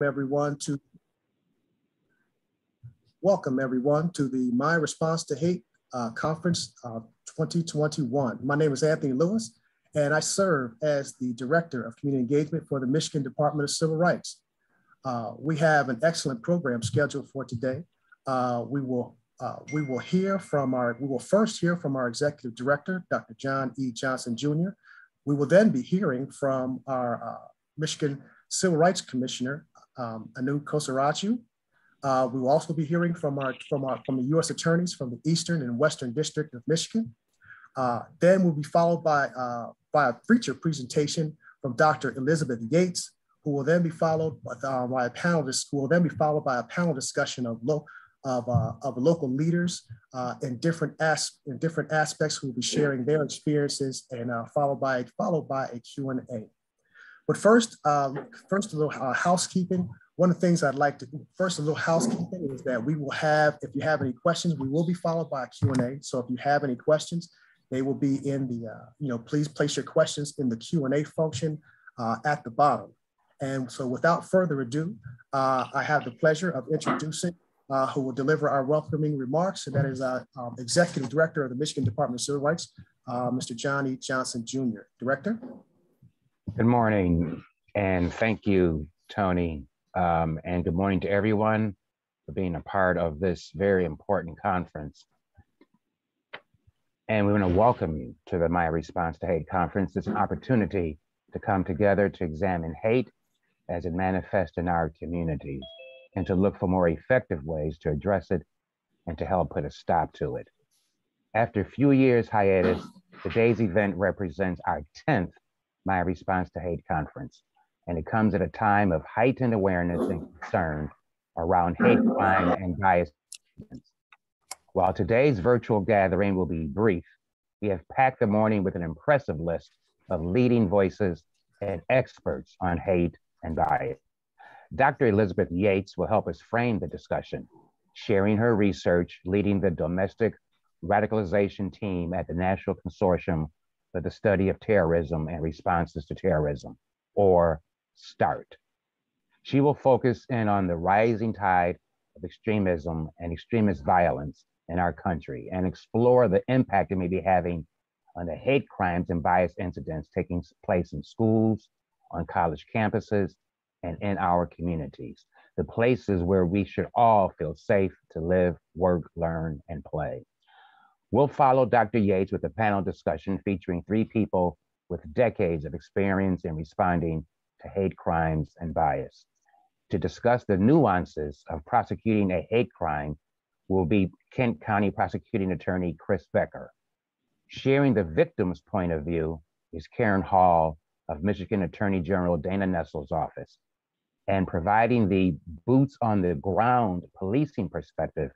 everyone to the My Response to Hate Conference 2021. My name is Anthony Lewis, and I serve as the Director of Community Engagement for the Michigan Department of Civil Rights. We have an excellent program scheduled for today. We will first hear from our Executive Director, Dr. John E. Johnson Jr. We will then be hearing from our Michigan Civil Rights Commissioner, Anu Kosarachu. We will also be hearing from the U.S. attorneys from the Eastern and Western District of Michigan. Then we'll be followed by a feature presentation from Dr. Elizabeth Yates, who will then be followed by a panel discussion of local leaders in different aspects who will be sharing their experiences, and followed by a Q&A. But first a little housekeeping. One of the things I'd like to do, first a little housekeeping, is that we will have, if you have any questions, we will be followed by a Q&A. So if you have any questions, they will be in the, please place your questions in the Q&A function at the bottom. And so without further ado, I have the pleasure of introducing who will deliver our welcoming remarks, and that is Executive Director of the Michigan Department of Civil Rights, Mr. John E. Johnson Jr. Director. Good morning, and thank you, Tony, and good morning to everyone for being a part of this very important conference. And we want to welcome you to the My Response to Hate Conference. It's an opportunity to come together to examine hate as it manifests in our communities, and to look for more effective ways to address it and to help put a stop to it. After a few years hiatus, today's event represents our 10th My Response to Hate Conference, and it comes at a time of heightened awareness and concern around hate crime and bias. While today's virtual gathering will be brief, we have packed the morning with an impressive list of leading voices and experts on hate and bias. Dr. Elizabeth Yates will help us frame the discussion, sharing her research, leading the domestic radicalization team at the National Consortium for the Study of Terrorism and Responses to Terrorism, or START. She will focus in on the rising tide of extremism and extremist violence in our country, and explore the impact it may be having on the hate crimes and bias incidents taking place in schools, on college campuses, and in our communities, the places where we should all feel safe to live, work, learn, and play. We'll follow Dr. Yates with a panel discussion featuring 3 people with decades of experience in responding to hate crimes and bias. To discuss the nuances of prosecuting a hate crime will be Kent County Prosecuting Attorney Chris Becker. Sharing the victim's point of view is Karen Hall of Michigan Attorney General Dana Nessel's office. And providing the boots on the ground policing perspective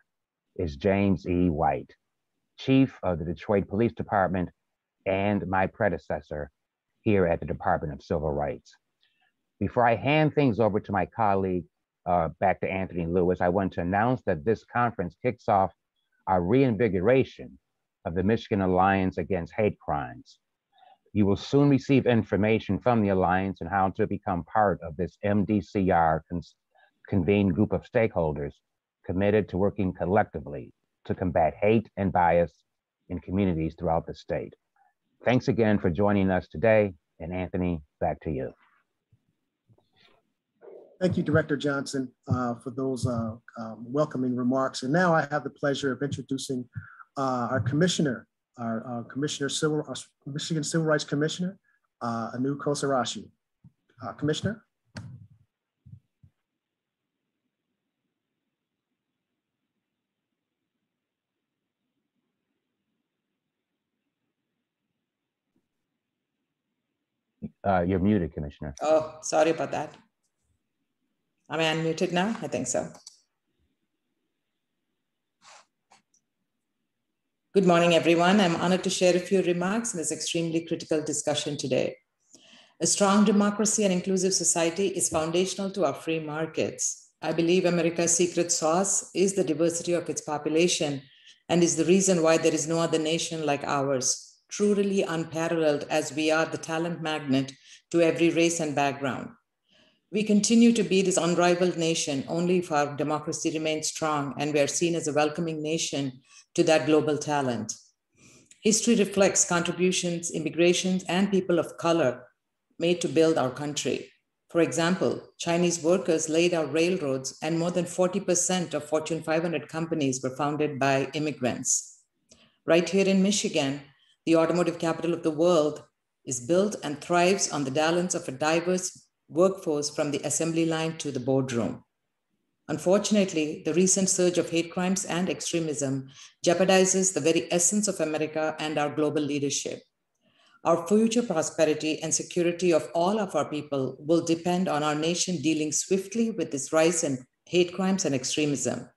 is James E. White, Chief of the Detroit Police Department and my predecessor here at the Department of Civil Rights. Before I hand things over to my colleague, back to Anthony Lewis, I want to announce that this conference kicks off our reinvigoration of the Michigan Alliance Against Hate Crimes. You will soon receive information from the Alliance on how to become part of this MDCR convened group of stakeholders committed to working collectively to combat hate and bias in communities throughout the state. Thanks again for joining us today, and Anthony, back to you. Thank you, Director Johnson, for those welcoming remarks. And now I have the pleasure of introducing our Commissioner, our Michigan Civil Rights Commissioner, Anu Kosarachu. Commissioner. You're muted, Commissioner. Oh, sorry about that. Am I unmuted now? I think so. Good morning, everyone. I'm honored to share a few remarks in this extremely critical discussion today. A strong democracy and inclusive society is foundational to our free markets. I believe America's secret sauce is the diversity of its population and is the reason why there is no other nation like ours, truly unparalleled as we are the talent magnet to every race and background. We continue to be this unrivaled nation only if our democracy remains strong and we are seen as a welcoming nation to that global talent. History reflects contributions, immigrations, and people of color made to build our country. For example, Chinese workers laid our railroads, and more than 40% of Fortune 500 companies were founded by immigrants. Right here in Michigan, the automotive capital of the world is built and thrives on the talents of a diverse workforce from the assembly line to the boardroom. Unfortunately, the recent surge of hate crimes and extremism jeopardizes the very essence of America and our global leadership. Our future prosperity and security of all of our people will depend on our nation dealing swiftly with this rise in hate crimes and extremism.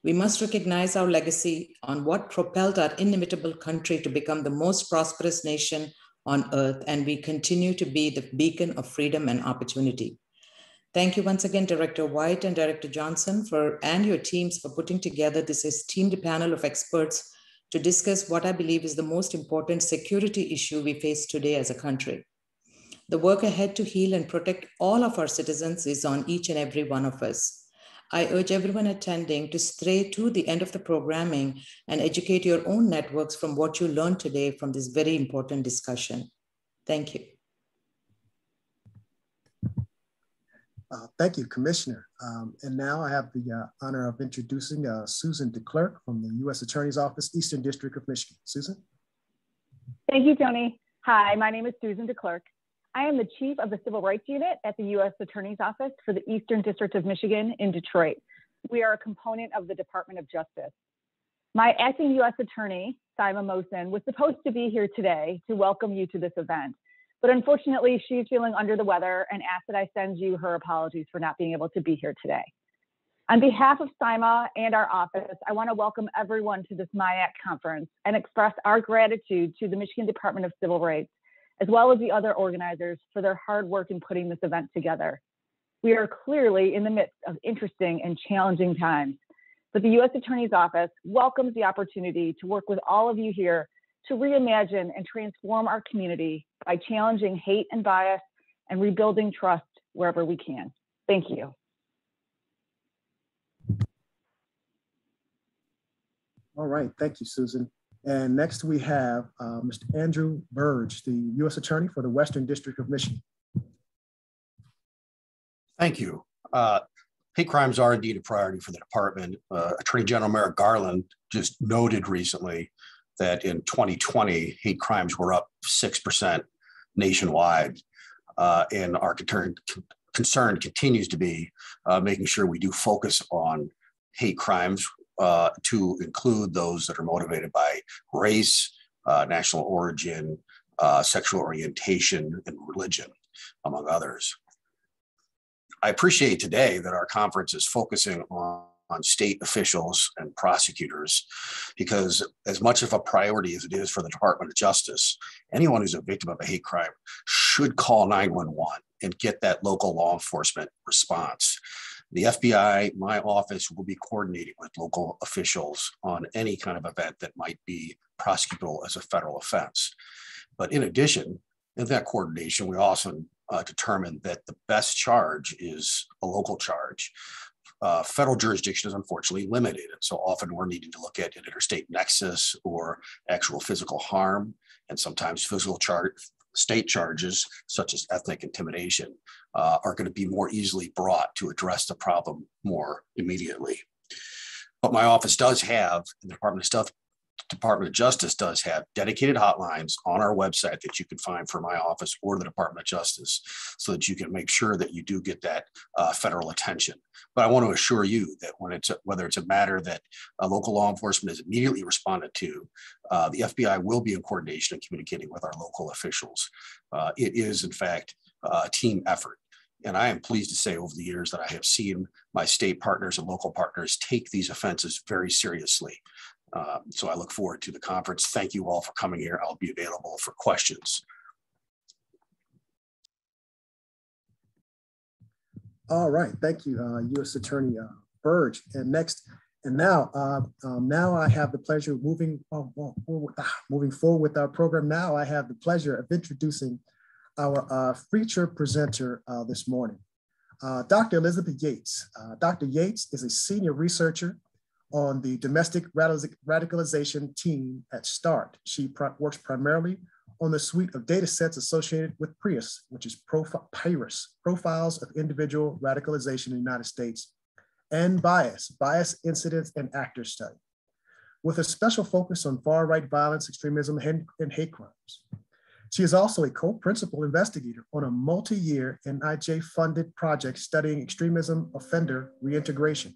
We must recognize our legacy on what propelled our inimitable country to become the most prosperous nation on earth, and we continue to be the beacon of freedom and opportunity. Thank you once again, Director White and Director Johnson and your teams for putting together this esteemed panel of experts to discuss what I believe is the most important security issue we face today as a country. The work ahead to heal and protect all of our citizens is on each and every one of us. I urge everyone attending to stay to the end of the programming and educate your own networks from what you learned today from this very important discussion. Thank you. Thank you, Commissioner. And now I have the honor of introducing Susan Deklerk from the U.S. Attorney's Office, Eastern District of Michigan. Susan? Thank you, Tony. Hi, my name is Susan Deklerk. I am the Chief of the Civil Rights Unit at the U.S. Attorney's Office for the Eastern District of Michigan in Detroit. We are a component of the Department of Justice. My acting U.S. Attorney, Saima Mohsen, was supposed to be here today to welcome you to this event, but unfortunately she's feeling under the weather and asked that I send you her apologies for not being able to be here today. On behalf of Saima and our office, I want to welcome everyone to this MIAC conference and express our gratitude to the Michigan Department of Civil Rights, as well as the other organizers for their hard work in putting this event together. We are clearly in the midst of interesting and challenging times, but the U.S. Attorney's Office welcomes the opportunity to work with all of you here to reimagine and transform our community by challenging hate and bias and rebuilding trust wherever we can. Thank you. All right, thank you, Susan. And next we have Mr. Andrew Burge, the U.S. Attorney for the Western District of Michigan. Thank you. Hate crimes are indeed a priority for the department. Attorney General Merrick Garland just noted recently that in 2020, hate crimes were up 6% nationwide. And our concern continues to be making sure we do focus on hate crimes to include those that are motivated by race, national origin, sexual orientation, and religion, among others. I appreciate today that our conference is focusing on state officials and prosecutors, because as much of a priority as it is for the Department of Justice, anyone who's a victim of a hate crime should call 911 and get that local law enforcement response. The FBI, my office, will be coordinating with local officials on any kind of event that might be prosecutable as a federal offense. But in addition, in that coordination, we also determined that the best charge is a local charge. Federal jurisdiction is unfortunately limited, and so often we're needing to look at an interstate nexus or actual physical harm, and sometimes state charges, such as ethnic intimidation, are going to be more easily brought to address the problem more immediately. But my office does have, the Department of Justice does have dedicated hotlines on our website that you can find for my office or the Department of Justice, so that you can make sure that you do get that federal attention. But I want to assure you that whether it's a matter that local law enforcement is immediately responded to, the FBI will be in coordination and communicating with our local officials. It is, in fact, a team effort. And I am pleased to say over the years that I have seen my state partners and local partners take these offenses very seriously. So I look forward to the conference. Thank you all for coming here. I'll be available for questions. All right, thank you, U.S. Attorney Burge. And now I have the pleasure of moving forward with our program. Now I have the pleasure of introducing our feature presenter this morning. Dr. Elizabeth Yates. Dr. Yates is a senior researcher on the domestic radicalization team at START. She works primarily on the suite of data sets associated with PRIUS, which is PIRUS, Profiles of Individual Radicalization in the United States, and Bias Incidents and Actors Study, with a special focus on far-right violence, extremism, and hate crimes. She is also a co-principal investigator on a multi-year NIJ-funded project studying extremism offender reintegration.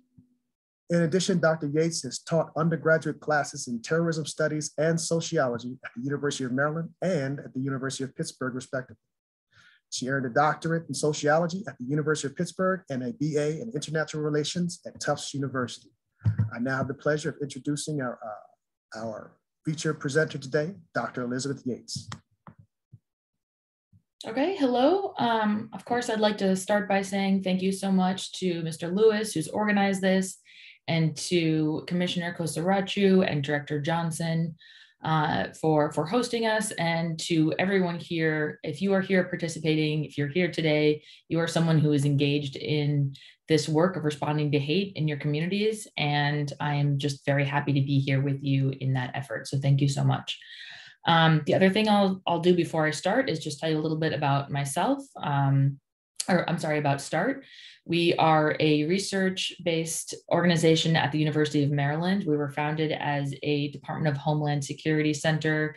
In addition, Dr. Yates has taught undergraduate classes in terrorism studies and sociology at the University of Maryland and at the University of Pittsburgh, respectively. She earned a doctorate in sociology at the University of Pittsburgh and a BA in international relations at Tufts University. I now have the pleasure of introducing our featured presenter today, Dr. Elizabeth Yates. Okay, hello. Of course, I'd like to start by saying thank you so much to Mr. Lewis, who's organized this, and to Commissioner Kosarachu and Director Johnson for hosting us, and to everyone here. If you are here participating, if you're here today, you are someone who is engaged in this work of responding to hate in your communities, and I am just very happy to be here with you in that effort. So thank you so much. The other thing I'll do before I start is just tell you a little bit about myself, about START. We are a research-based organization at the University of Maryland. We were founded as a Department of Homeland Security center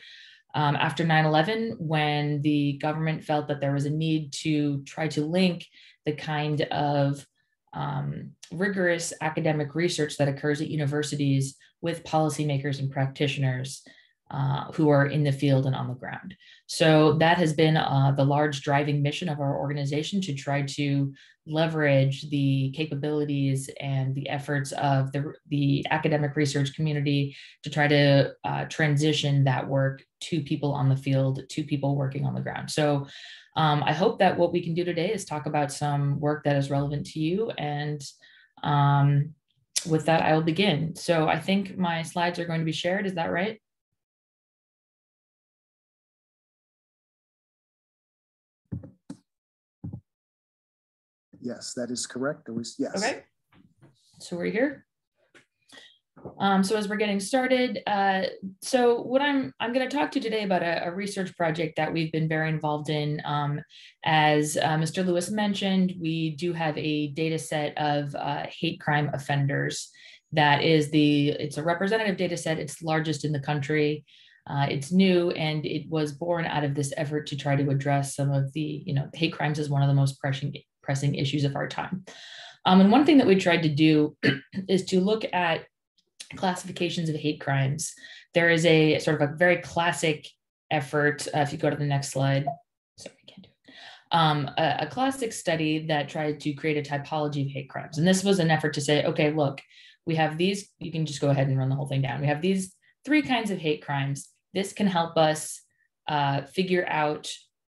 after 9/11, when the government felt that there was a need to try to link the kind of rigorous academic research that occurs at universities with policymakers and practitioners who are in the field and on the ground. So that has been the large driving mission of our organization, to try to leverage the capabilities and the efforts of the academic research community to try to transition that work to people on the field, to people working on the ground. So I hope that what we can do today is talk about some work that is relevant to you. And with that, I will begin. So I think my slides are going to be shared. Is that right? Yes, that is correct. Yes. Okay. So we're here. So as we're getting started, so what I'm going to talk to you today about a research project that we've been very involved in. As Mr. Lewis mentioned, we do have a data set of hate crime offenders. It's a representative data set. It's the largest in the country. It's new, and it was born out of this effort to try to address some of the, hate crimes is one of the most pressing issues of our time. And one thing that we tried to do is to look at classifications of hate crimes. There is a sort of a very classic effort, if you go to the next slide, sorry, I can't do it. A classic study that tried to create a typology of hate crimes. And this was an effort to say, okay, look, we have these, you can just go ahead and run the whole thing down. We have these 3 kinds of hate crimes. This can help us figure out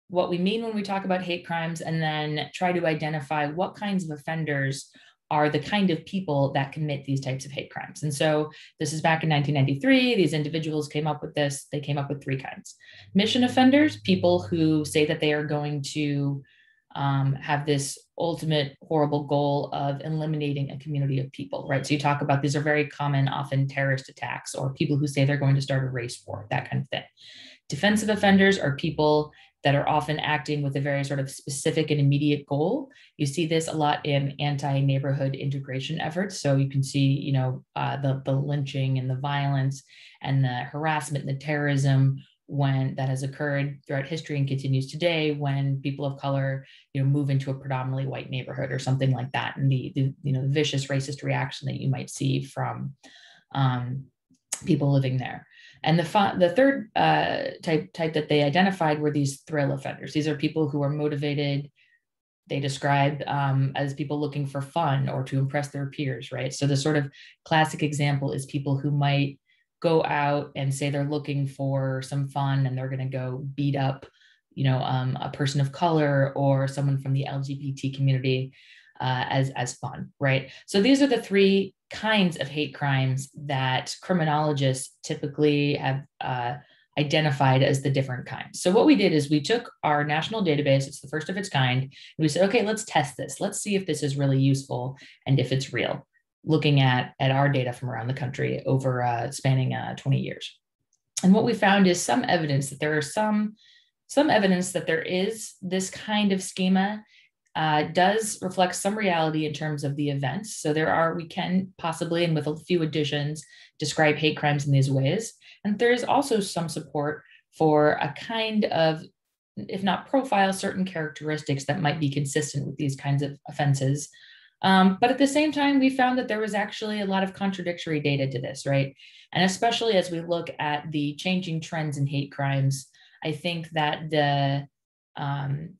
what we mean when we talk about hate crimes, and then try to identify what kinds of offenders are the kind of people that commit these types of hate crimes. And so this is back in 1993. These individuals came up with this. They came up with 3 kinds. Mission offenders, people who say that they are going to have this ultimate horrible goal of eliminating a community of people, right? So you talk about, these are very common, often terrorist attacks, or people who say they're going to start a race war, that kind of thing. Defensive offenders are people that are often acting with a very sort of specific and immediate goal. You see this a lot in anti-neighborhood integration efforts. So you can see, the lynching and the violence and the harassment and the terrorism when that has occurred throughout history and continues today, when people of color, move into a predominantly white neighborhood or something like that, and the vicious racist reaction that you might see from people living there. And the third type that they identified were these thrill offenders. These are people who are motivated, they describe as people looking for fun or to impress their peers, right? So the sort of classic example is people who might go out and say they're looking for some fun, and they're going to go beat up, a person of color or someone from the LGBT community as fun, right? So these are the 3 kinds of hate crimes that criminologists typically have identified as the different kinds. So what we did is we took our national database, it's the first of its kind, and we said, okay, let's test this. Let's see if this is really useful and if it's real, looking at our data from around the country over spanning 20 years. And what we found is some evidence that there are some evidence that there is this kind of schema does reflect some reality in terms of the events. So we can possibly, and with a few additions, describe hate crimes in these ways. And there is also some support for a kind of, if not profile, certain characteristics that might be consistent with these kinds of offenses. But at the same time, we found that there was actually a lot of contradictory data to this, right? And especially as we look at the changing trends in hate crimes, I think that the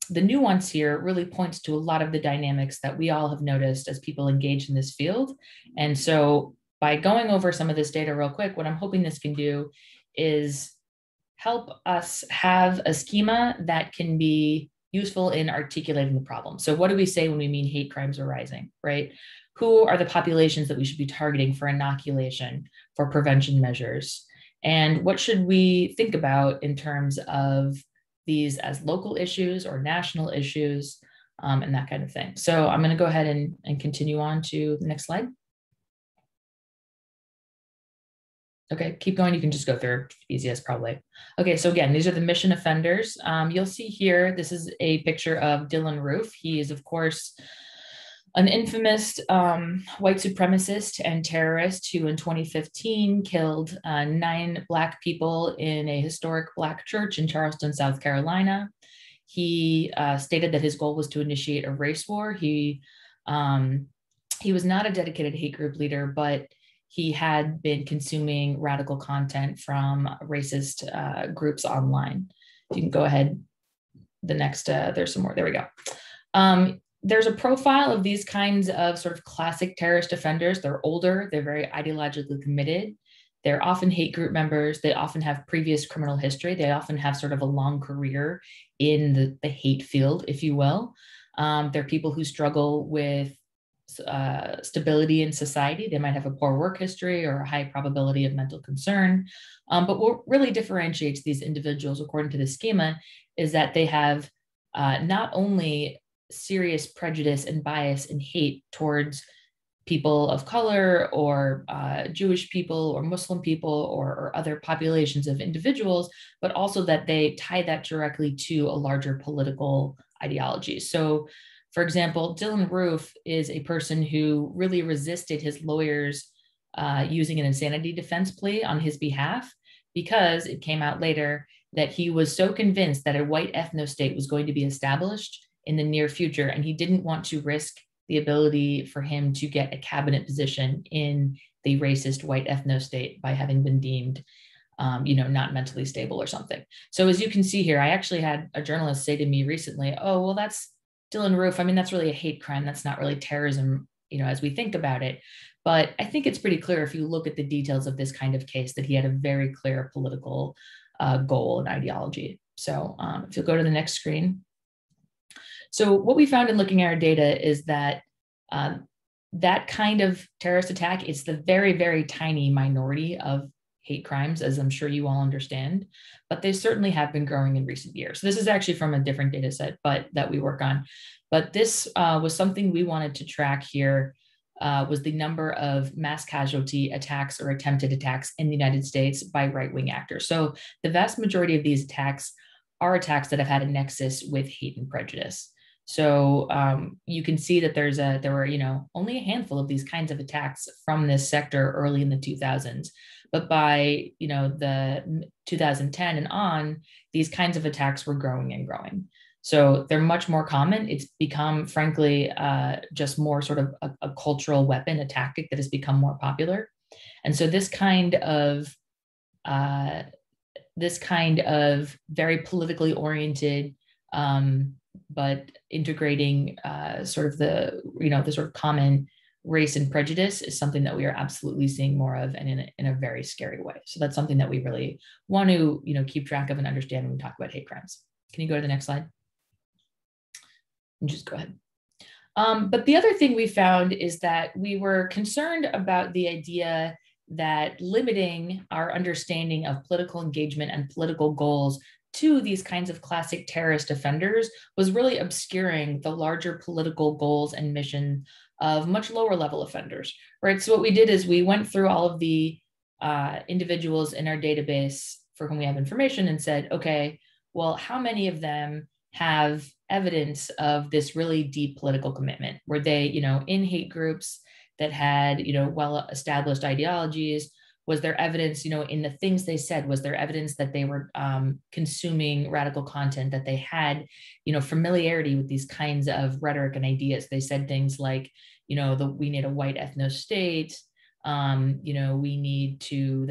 nuance here really points to a lot of the dynamics that we all have noticed as people engage in this field. And so by going over some of this data real quick, what I'm hoping this can do is help us have a schema that can be useful in articulating the problem. So what do we say when we mean hate crimes are rising, right? Who are the populations that we should be targeting for inoculation, for prevention measures? And what should we think about in terms of these as local issues or national issues, and that kind of thing. So I'm going to go ahead and continue on to the next slide. Okay, keep going. You can just go through, easiest probably. Okay, so again, these are the mission offenders. You'll see here, this is a picture of Dylan Roof. He is, of course, an infamous white supremacist and terrorist who in 2015 killed 9 Black people in a historic Black church in Charleston, South Carolina. He stated that his goal was to initiate a race war. He was not a dedicated hate group leader, but he had been consuming radical content from racist groups online. If you can go ahead, the next, there's some more, there we go. There's a profile of these kinds of sort of classic terrorist offenders. They're older, they're very ideologically committed. They're often hate group members. They often have previous criminal history. They often have sort of a long career in the hate field, if you will. They're people who struggle with stability in society. They might have a poor work history or a high probability of mental concern. But what really differentiates these individuals, according to the schema, is that they have not only serious prejudice and bias and hate towards people of color or Jewish people or Muslim people or other populations of individuals, but also that they tie that directly to a larger political ideology. So, for example, Dylan Roof is a person who really resisted his lawyers using an insanity defense plea on his behalf because it came out later that he was so convinced that a white ethno-state was going to be established in the near future, and he didn't want to risk the ability for him to get a cabinet position in the racist white ethno-state by having been deemed, not mentally stable or something. So as you can see here, I actually had a journalist say to me recently, oh, well, that's Dylan Roof. I mean, that's really a hate crime. That's not really terrorism, as we think about it. But I think it's pretty clear if you look at the details of this kind of case that he had a very clear political goal and ideology. So if you'll go to the next screen. So what we found in looking at our data is that that kind of terrorist attack is the very, very tiny minority of hate crimes, as I'm sure you all understand, but they certainly have been growing in recent years. So this is actually from a different data set, but that we work on. But this was something we wanted to track here, was the number of mass casualty attacks or attempted attacks in the United States by right-wing actors. So the vast majority of these attacks are attacks that have had a nexus with hate and prejudice. So you can see that there were only a handful of these kinds of attacks from this sector early in the 2000s, but by the 2010 and on, these kinds of attacks were growing and growing. So they're much more common. It's become, frankly, just more sort of a cultural weapon, a tactic that has become more popular. And so this kind of very politically oriented, but integrating sort of the sort of common race and prejudice is something that we are absolutely seeing more of, and in a very scary way. So that's something that we really want to keep track of and understand when we talk about hate crimes. Can you go to the next slide? And just go ahead. But the other thing we found is that we were concerned about the idea that limiting our understanding of political engagement and political goals to these kinds of classic terrorist offenders was really obscuring the larger political goals and mission of much lower level offenders, right? So what we did is we went through all of the individuals in our database for whom we have information and said, okay, well, how many of them have evidence of this really deep political commitment? Were they, in hate groups that had, well-established ideologies? Was there evidence, in the things they said? Was there evidence that they were consuming radical content, that they had, familiarity with these kinds of rhetoric and ideas? They said things like, we need a white ethno state. We need to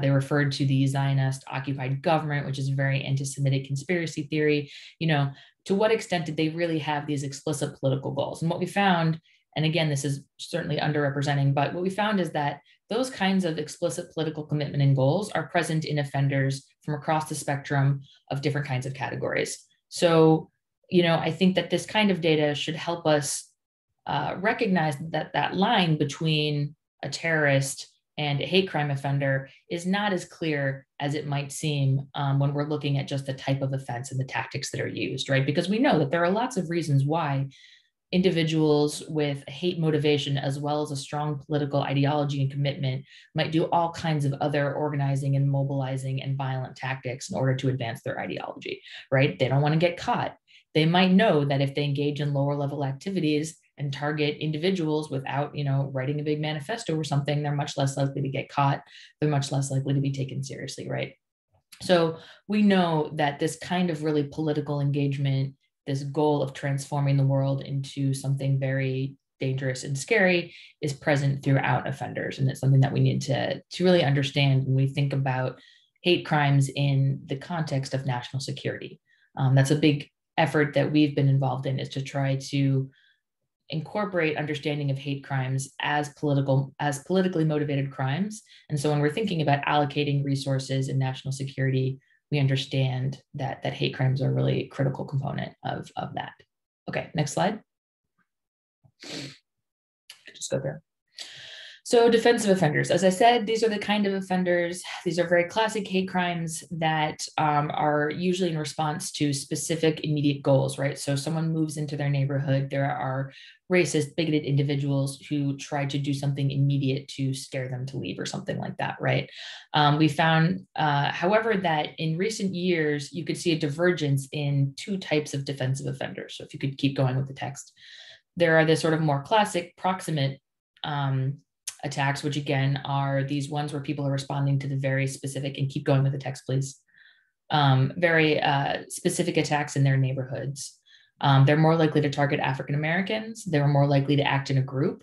they referred to the Zionist occupied government, which is a very anti-Semitic conspiracy theory. To what extent did they really have these explicit political goals? And what we found, and again, this is certainly underrepresenting, but what we found is that those kinds of explicit political commitment and goals are present in offenders from across the spectrum of different kinds of categories. So, I think that this kind of data should help us recognize that line between a terrorist and a hate crime offender is not as clear as it might seem when we're looking at just the type of offense and the tactics that are used, right? Because we know that there are lots of reasons why individuals with hate motivation, as well as a strong political ideology and commitment, might do all kinds of other organizing and mobilizing and violent tactics in order to advance their ideology, right? They don't want to get caught. They might know that if they engage in lower level activities and target individuals without, writing a big manifesto or something, they're much less likely to get caught. They're much less likely to be taken seriously, right? So we know that this kind of really political engagement, this goal of transforming the world into something very dangerous and scary, is present throughout offenders. And it's something that we need to really understand when we think about hate crimes in the context of national security. That's a big effort that we've been involved in, is to try to incorporate understanding of hate crimes as politically motivated crimes. And so when we're thinking about allocating resources in national security, we understand that hate crimes are a really critical component of that. Okay, next slide. Just go there. So defensive offenders, as I said, these are the kind of offenders, these are very classic hate crimes that are usually in response to specific immediate goals, right? So someone moves into their neighborhood, there are racist, bigoted individuals who try to do something immediate to scare them to leave or something like that, right? We found, however, that in recent years, you could see a divergence in two types of defensive offenders. So if you could keep going with the text. There are the sort of more classic proximate attacks, which again are these ones where people are responding to the very specific, and keep going with the text, please, very specific attacks in their neighborhoods. They're more likely to target African Americans. They were more likely to act in a group,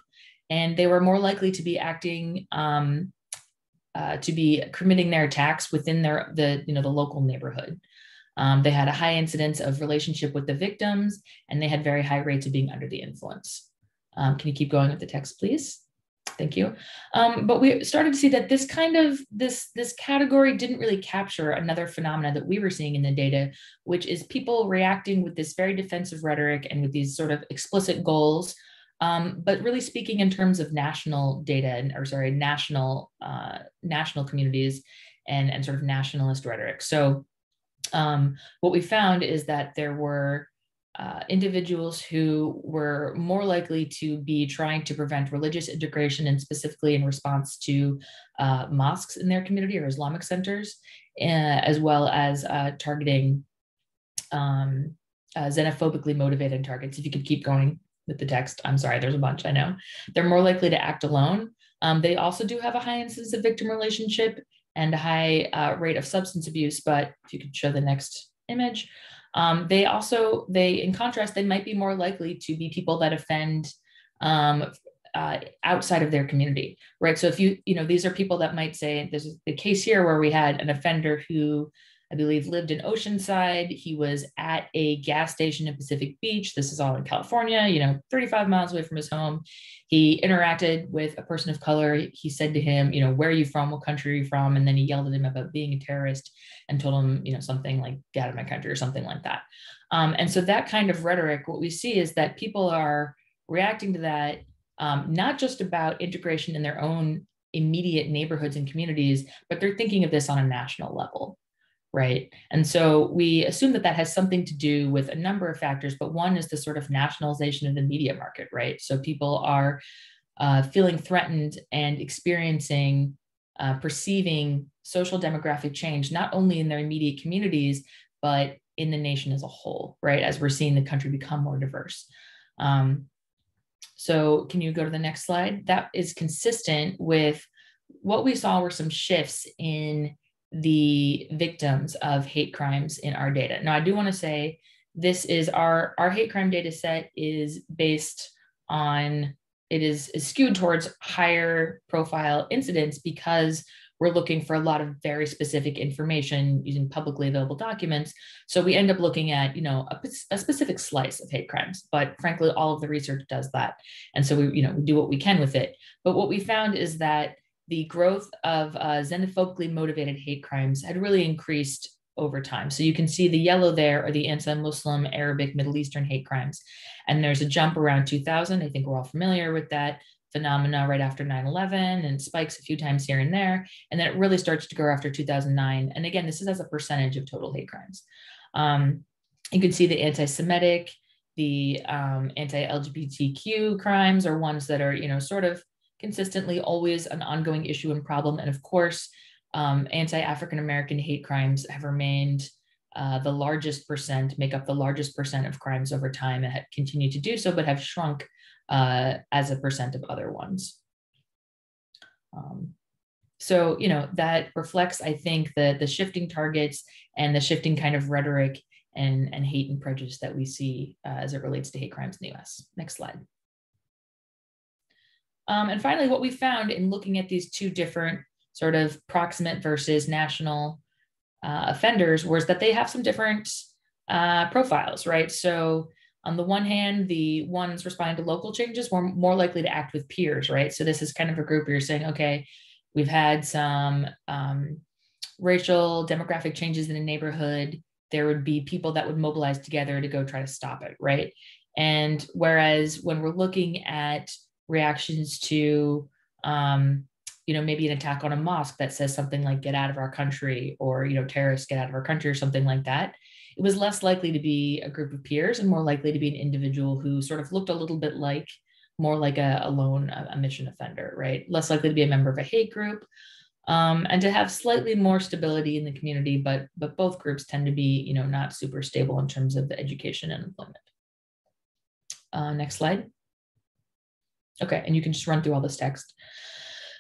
and they were more likely to be acting, to be committing their attacks within the local neighborhood. They had a high incidence of relationship with the victims, and they had very high rates of being under the influence. Can you keep going with the text, please? Thank you. But we started to see that this category didn't really capture another phenomena that we were seeing in the data, which is people reacting with this very defensive rhetoric and with these sort of explicit goals, but really speaking in terms of national data, national communities and sort of nationalist rhetoric. So what we found is that there were individuals who were more likely to be trying to prevent religious integration, and specifically in response to mosques in their community or Islamic centers, as well as targeting xenophobically motivated targets. If you could keep going with the text. I'm sorry, there's a bunch, I know. They're more likely to act alone. They also do have a high incidence of victim relationship and a high rate of substance abuse, but if you could show the next image. In contrast, they might be more likely to be people that offend outside of their community, right? So if these are people that might say, there's a case here where we had an offender who I believe lived in Oceanside. He was at a gas station in Pacific Beach. This is all in California, 35 miles away from his home. He interacted with a person of color. He said to him, where are you from? What country are you from? And then he yelled at him about being a terrorist and told him, something like, get out of my country or something like that. And so that kind of rhetoric, what we see is that people are reacting to that, not just about integration in their own immediate neighborhoods and communities, but they're thinking of this on a national level, right? And so we assume that that has something to do with a number of factors, but one is the sort of nationalization of the media market, right? So people are feeling threatened and experiencing, perceiving social demographic change, not only in their immediate communities, but in the nation as a whole, right? As we're seeing the country become more diverse. So can you go to the next slide? That is consistent with what we saw were some shifts in the victims of hate crimes in our data. Now, I do want to say this is our hate crime data set is based on, it is skewed towards higher profile incidents because we're looking for a lot of very specific information using publicly available documents. So we end up looking at, you know, a specific slice of hate crimes, but frankly, all of the research does that. And so we do what we can with it. But what we found is that the growth of xenophobically motivated hate crimes had really increased over time. So you can see the yellow there are the anti-Muslim, Arabic, Middle Eastern hate crimes. And there's a jump around 2000. I think we're all familiar with that phenomena right after 9/11 and spikes a few times here and there. And then it really starts to grow after 2009. And again, this is as a percentage of total hate crimes. You can see the anti-Semitic, the anti-LGBTQ crimes are ones that are, you know, sort of consistently always an ongoing issue and problem. And of course, anti-African-American hate crimes have remained the largest percent, make up the largest percent of crimes over time and have continued to do so, but have shrunk as a percent of other ones. So, you know, that reflects, I think, the shifting targets and the shifting kind of rhetoric and hate and prejudice that we see as it relates to hate crimes in the US. Next slide. And finally, what we found in looking at these two different sort of proximate versus national offenders was that they have some different profiles, right? So on the one hand, the ones responding to local changes were more likely to act with peers, right? So this is kind of a group where you're saying, okay, we've had some racial demographic changes in a neighborhood. There would be people that would mobilize together to go try to stop it, right? And whereas when we're looking at reactions to, you know, maybe an attack on a mosque that says something like "get out of our country" or, you know, terrorists get out of our country or something like that, it was less likely to be a group of peers and more likely to be an individual who sort of looked a little bit like, more like a lone mission offender, right? Less likely to be a member of a hate group and to have slightly more stability in the community, but both groups tend to be, you know, not super stable in terms of the education and employment. Next slide. Okay, and you can just run through all this text.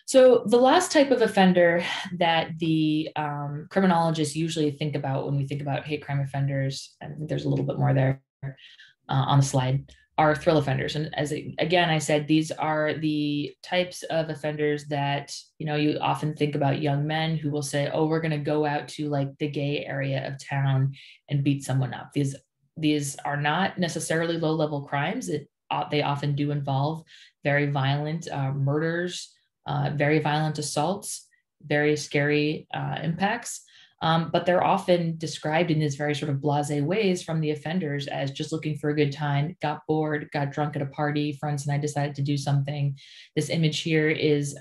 So the last type of offender that the criminologists usually think about when we think about hate crime offenders, and there's a little bit more there on the slide, are thrill offenders. And as again, I said, these are the types of offenders that, you know, you often think about young men who will say, oh, we're gonna go out to like the gay area of town and beat someone up. These are not necessarily low-level crimes. They often do involve very violent murders, very violent assaults, very scary impacts, but they're often described in these very sort of blasé ways from the offenders as just looking for a good time, got bored, got drunk at a party, friends and I decided to do something. This image here is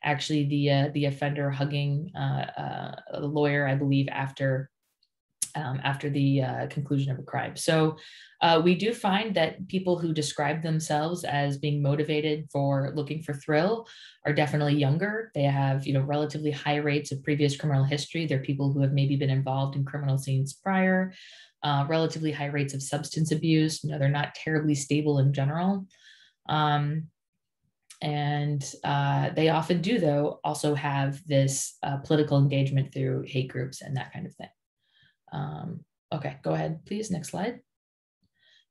actually the offender hugging a lawyer, I believe, after the conclusion of a crime. So we do find that people who describe themselves as being motivated for looking for thrill are definitely younger. They have, you know, relatively high rates of previous criminal history. They're people who have maybe been involved in criminal scenes prior, relatively high rates of substance abuse. You know, they're not terribly stable in general. And they often do, though, also have this political engagement through hate groups and that kind of thing. Okay, go ahead, please. Next slide.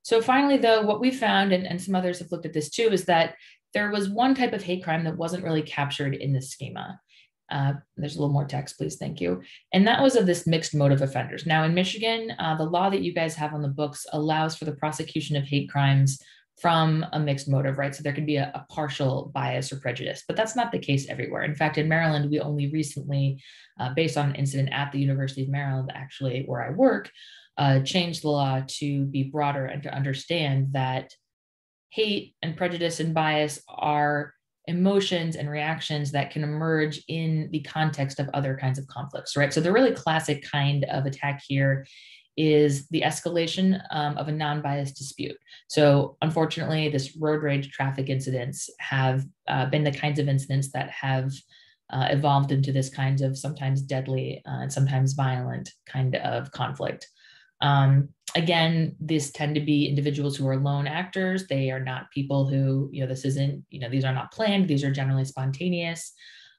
So finally, though, what we found, and some others have looked at this too, is that there was one type of hate crime that wasn't really captured in this schema. There's a little more text, please. Thank you. And that was of this mixed motive offenders. Now in Michigan, the law that you guys have on the books allows for the prosecution of hate crimes from a mixed motive, right? So there could be a partial bias or prejudice, but that's not the case everywhere. In fact, in Maryland, we only recently, based on an incident at the University of Maryland, actually where I work, changed the law to be broader and to understand that hate and prejudice and bias are emotions and reactions that can emerge in the context of other kinds of conflicts, right? So the really classic kind of attack here is the escalation of a non-biased dispute. So unfortunately, this road rage traffic incidents have been the kinds of incidents that have evolved into this kind of sometimes deadly and sometimes violent kind of conflict. Again, these tend to be individuals who are lone actors. They are not people who, this isn't, these are not planned. These are generally spontaneous.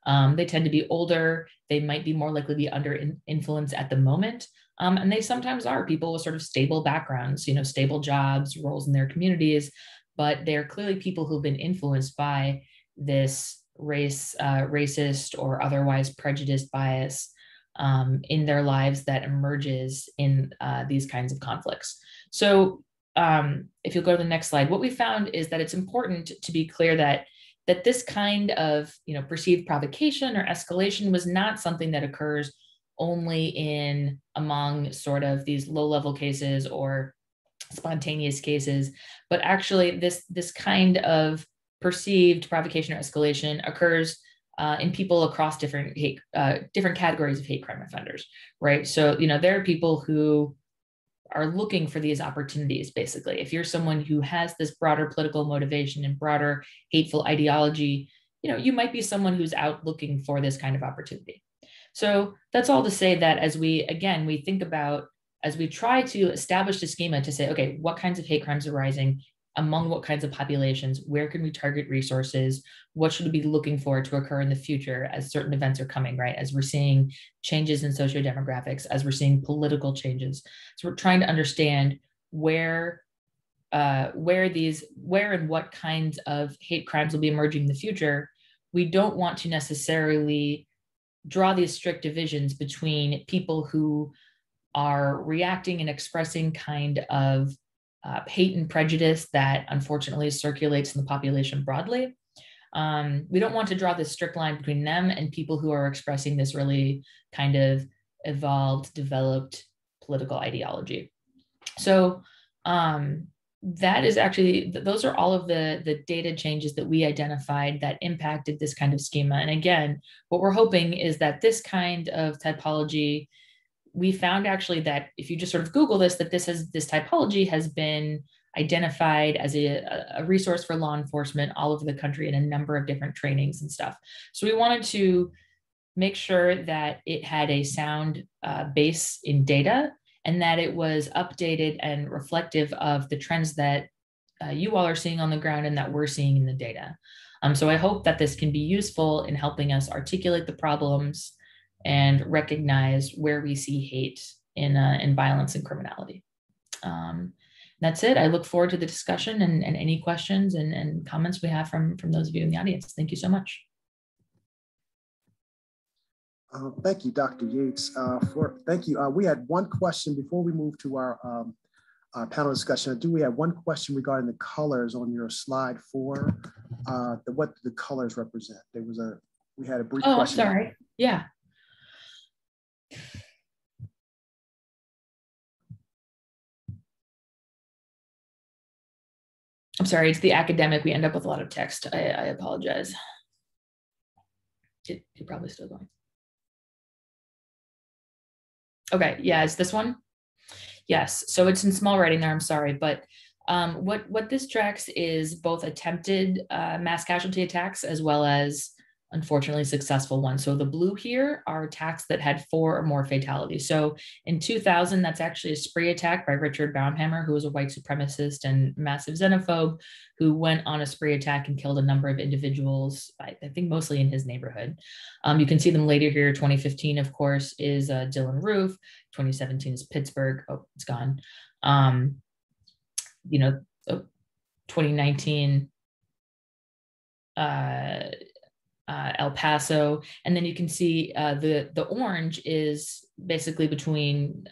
They tend to be older. They might be more likely to be under influence at the moment. And they sometimes are people with sort of stable backgrounds, stable jobs, roles in their communities, but they're clearly people who've been influenced by this racist or otherwise prejudiced bias in their lives that emerges in these kinds of conflicts. So if you'll go to the next slide, what we found is that it's important to be clear that this kind of perceived provocation or escalation was not something that occurs only among sort of these low-level cases or spontaneous cases, but actually this kind of perceived provocation or escalation occurs in people across different categories of hate crime offenders, right? So, there are people who are looking for these opportunities, basically. If you're someone who has this broader political motivation and broader hateful ideology, you might be someone who's out looking for this kind of opportunity. So that's all to say that as we try to establish the schema to say, okay, what kinds of hate crimes are rising, among what kinds of populations, where can we target resources, what should we be looking for to occur in the future as certain events are coming, right? As we're seeing changes in sociodemographics, as we're seeing political changes. So we're trying to understand where and what kinds of hate crimes will be emerging in the future. We don't want to necessarily draw these strict divisions between people who are reacting and expressing kind of hate and prejudice that unfortunately circulates in the population broadly. We don't want to draw this strict line between them and people who are expressing this really kind of evolved, developed political ideology. So that is actually, those are all of the data changes that we identified that impacted this kind of schema. And again, what we're hoping is that this kind of typology, we found actually that if you just sort of Google this, that this typology has been identified as a resource for law enforcement all over the country in a number of different trainings and stuff. So we wanted to make sure that it had a sound base in data and that it was updated and reflective of the trends that you all are seeing on the ground and that we're seeing in the data. So I hope that this can be useful in helping us articulate the problems and recognize where we see hate in violence and criminality. That's it. I look forward to the discussion and any questions and comments we have from those of you in the audience. Thank you so much. Thank you, Dr. Yates. Thank you. We had one question before we move to our panel discussion. We had one question regarding the colors on your slide 4. What the colors represent? We had a brief question. Oh, I'm sorry. Yeah. I'm sorry, it's the academic. We end up with a lot of text. I apologize. You're probably still going. Okay, yeah, it's this one. Yes, so it's in small writing there, I'm sorry, but what this tracks is both attempted mass casualty attacks as well as unfortunately successful ones. So the blue here are attacks that had 4 or more fatalities. So in 2000, that's actually a spree attack by Richard Baumhammer, who was a white supremacist and massive xenophobe, who went on a spree attack and killed a number of individuals, I think mostly in his neighborhood. You can see them later here. 2015, of course, is Dylan Roof. 2017 is Pittsburgh. Oh, it's gone. 2019, El Paso, and then you can see the orange is basically between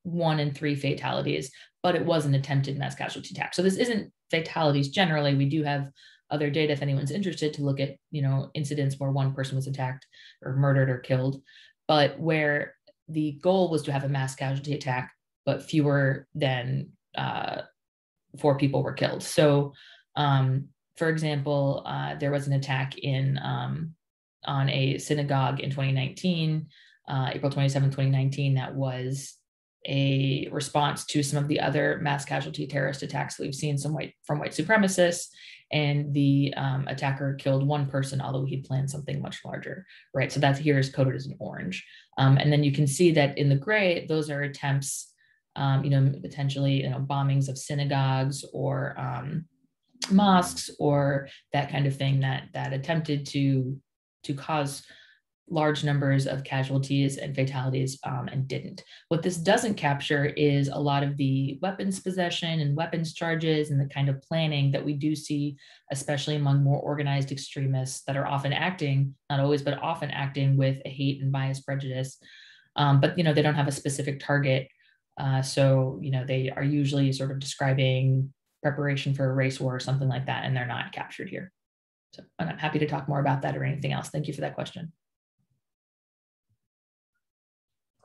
1 and 3 fatalities, but it was an attempted mass casualty attack. So this isn't fatalities generally. We do have other data if anyone's interested to look at incidents where one person was attacked or murdered or killed, but where the goal was to have a mass casualty attack, but fewer than 4 people were killed. So For example, there was an attack on a synagogue in 2019, April 27, 2019, that was a response to some of the other mass casualty terrorist attacks that we've seen from white supremacists. And the attacker killed one person, although he'd planned something much larger, right? So that here is coded as an orange. And then you can see that in the gray, those are attempts, potentially, bombings of synagogues or mosques or that kind of thing that attempted to cause large numbers of casualties and fatalities and didn't. What this doesn't capture is a lot of the weapons possession and weapons charges and the kind of planning that we do see, especially among more organized extremists that are often acting, not always, but often acting with a hate and bias prejudice. But they don't have a specific target. So they are usually sort of describing preparation for a race war or something like that, and they're not captured here. So I'm happy to talk more about that or anything else. Thank you for that question.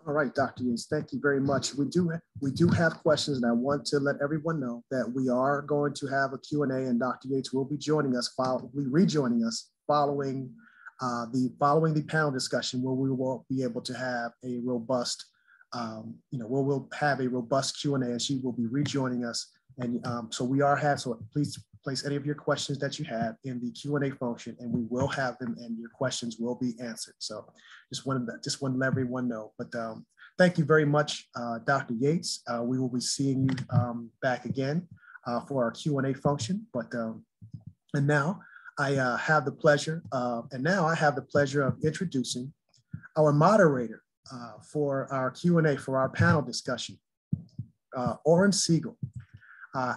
All right, Dr. Yates, thank you very much. We do have questions, and I want to let everyone know that we are going to have a Q&A, and Dr. Yates will be joining us, rejoining us following the panel discussion, where we will be able to have a robust, we'll have a robust Q&A, and she will be rejoining us. And so please place any of your questions that you have in the Q&A function, and we will have them, and your questions will be answered. So just wanted to let everyone know. But thank you very much, Dr. Yates. We will be seeing you back again for our Q&A function. But and now I have the pleasure of introducing our moderator for our Q&A for our panel discussion, Oren Siegel.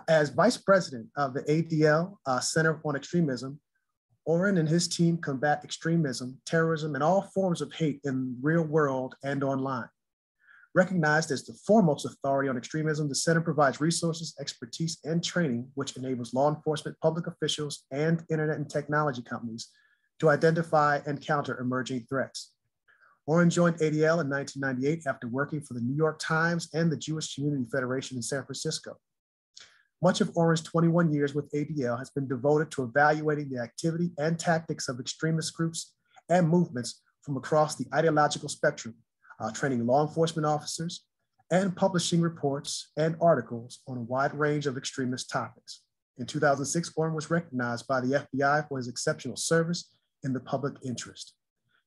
As Vice President of the ADL Center on Extremism, Oren and his team combat extremism, terrorism, and all forms of hate in the real world and online. Recognized as the foremost authority on extremism, the center provides resources, expertise, and training which enables law enforcement, public officials, and internet and technology companies to identify and counter emerging threats. Oren joined ADL in 1998 after working for the New York Times and the Jewish Community Federation in San Francisco. Much of Oren's 21 years with ADL has been devoted to evaluating the activity and tactics of extremist groups and movements from across the ideological spectrum, training law enforcement officers, and publishing reports and articles on a wide range of extremist topics. In 2006, Oren was recognized by the FBI for his exceptional service in the public interest.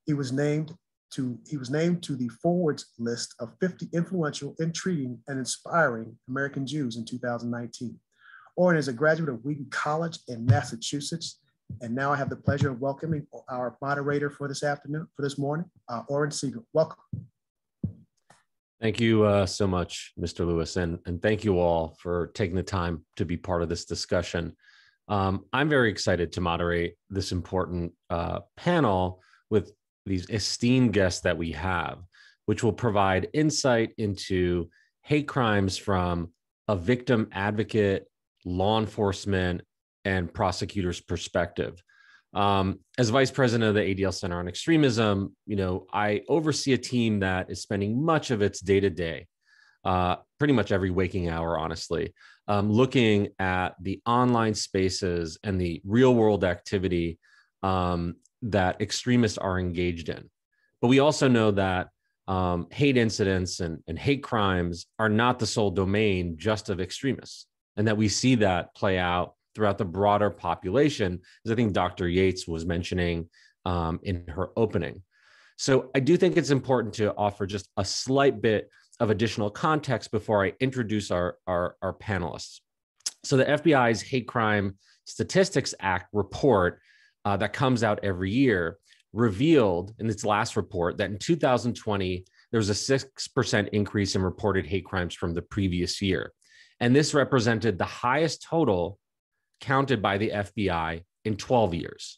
He was named to the Forward's list of 50 influential, intriguing, and inspiring American Jews in 2019. Oren is a graduate of Wheaton College in Massachusetts. And now I have the pleasure of welcoming our moderator for this morning, Oren Siegel. Welcome. Thank you so much, Mr. Lewis, and thank you all for taking the time to be part of this discussion. I'm very excited to moderate this important panel with these esteemed guests that we have, which will provide insight into hate crimes from a victim advocate, law enforcement, and prosecutor's perspective. As Vice President of the ADL Center on Extremism, I oversee a team that is spending much of its day-to-day, pretty much every waking hour, honestly, looking at the online spaces and the real-world activity that extremists are engaged in. But we also know that hate incidents and hate crimes are not the sole domain just of extremists, and that we see that play out throughout the broader population, as I think Dr. Yates was mentioning in her opening. So I do think it's important to offer just a slight bit of additional context before I introduce our panelists. So the FBI's Hate Crime Statistics Act report that comes out every year revealed in its last report that in 2020, there was a 6% increase in reported hate crimes from the previous year. And this represented the highest total counted by the FBI in 12 years.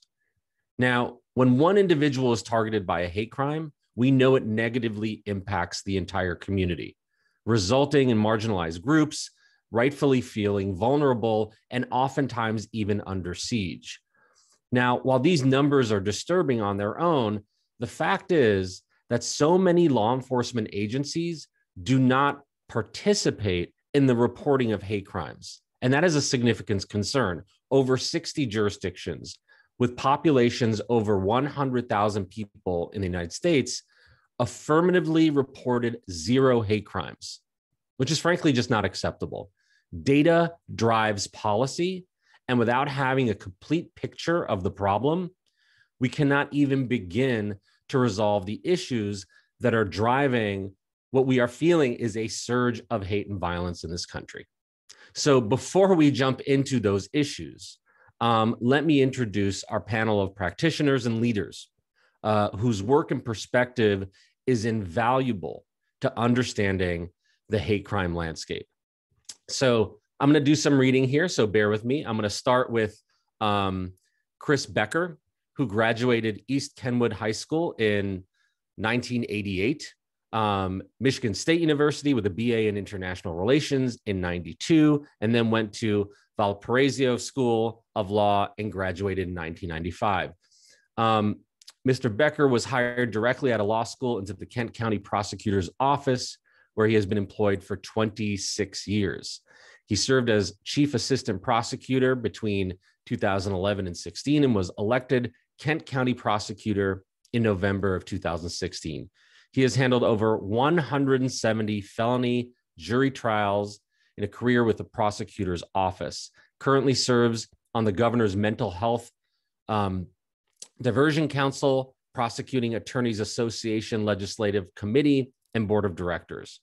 Now, when one individual is targeted by a hate crime, we know it negatively impacts the entire community, resulting in marginalized groups rightfully feeling vulnerable and oftentimes even under siege. Now, while these numbers are disturbing on their own, the fact is that so many law enforcement agencies do not participate in the reporting of hate crimes. And that is a significant concern. over 60 jurisdictions with populations over 100,000 people in the United States affirmatively reported 0 hate crimes, which is frankly just not acceptable. Data drives policy, and without having a complete picture of the problem, we cannot even begin to resolve the issues that are driving what we are feeling is a surge of hate and violence in this country. So before we jump into those issues, let me introduce our panel of practitioners and leaders whose work and perspective is invaluable to understanding the hate crime landscape. So I'm going to do some reading here, so bear with me. I'm going to start with Chris Becker, who graduated East Kenwood High School in 1988, Michigan State University with a BA in International Relations in 92, and then went to Valparaiso School of Law and graduated in 1995. Mr. Becker was hired directly out of law school into the Kent County Prosecutor's Office, where he has been employed for 26 years. He served as Chief Assistant Prosecutor between 2011 and 16 and was elected Kent County Prosecutor in November of 2016. He has handled over 170 felony jury trials in a career with the prosecutor's office. Currently serves on the governor's mental health diversion council, prosecuting attorneys association legislative committee, and board of directors.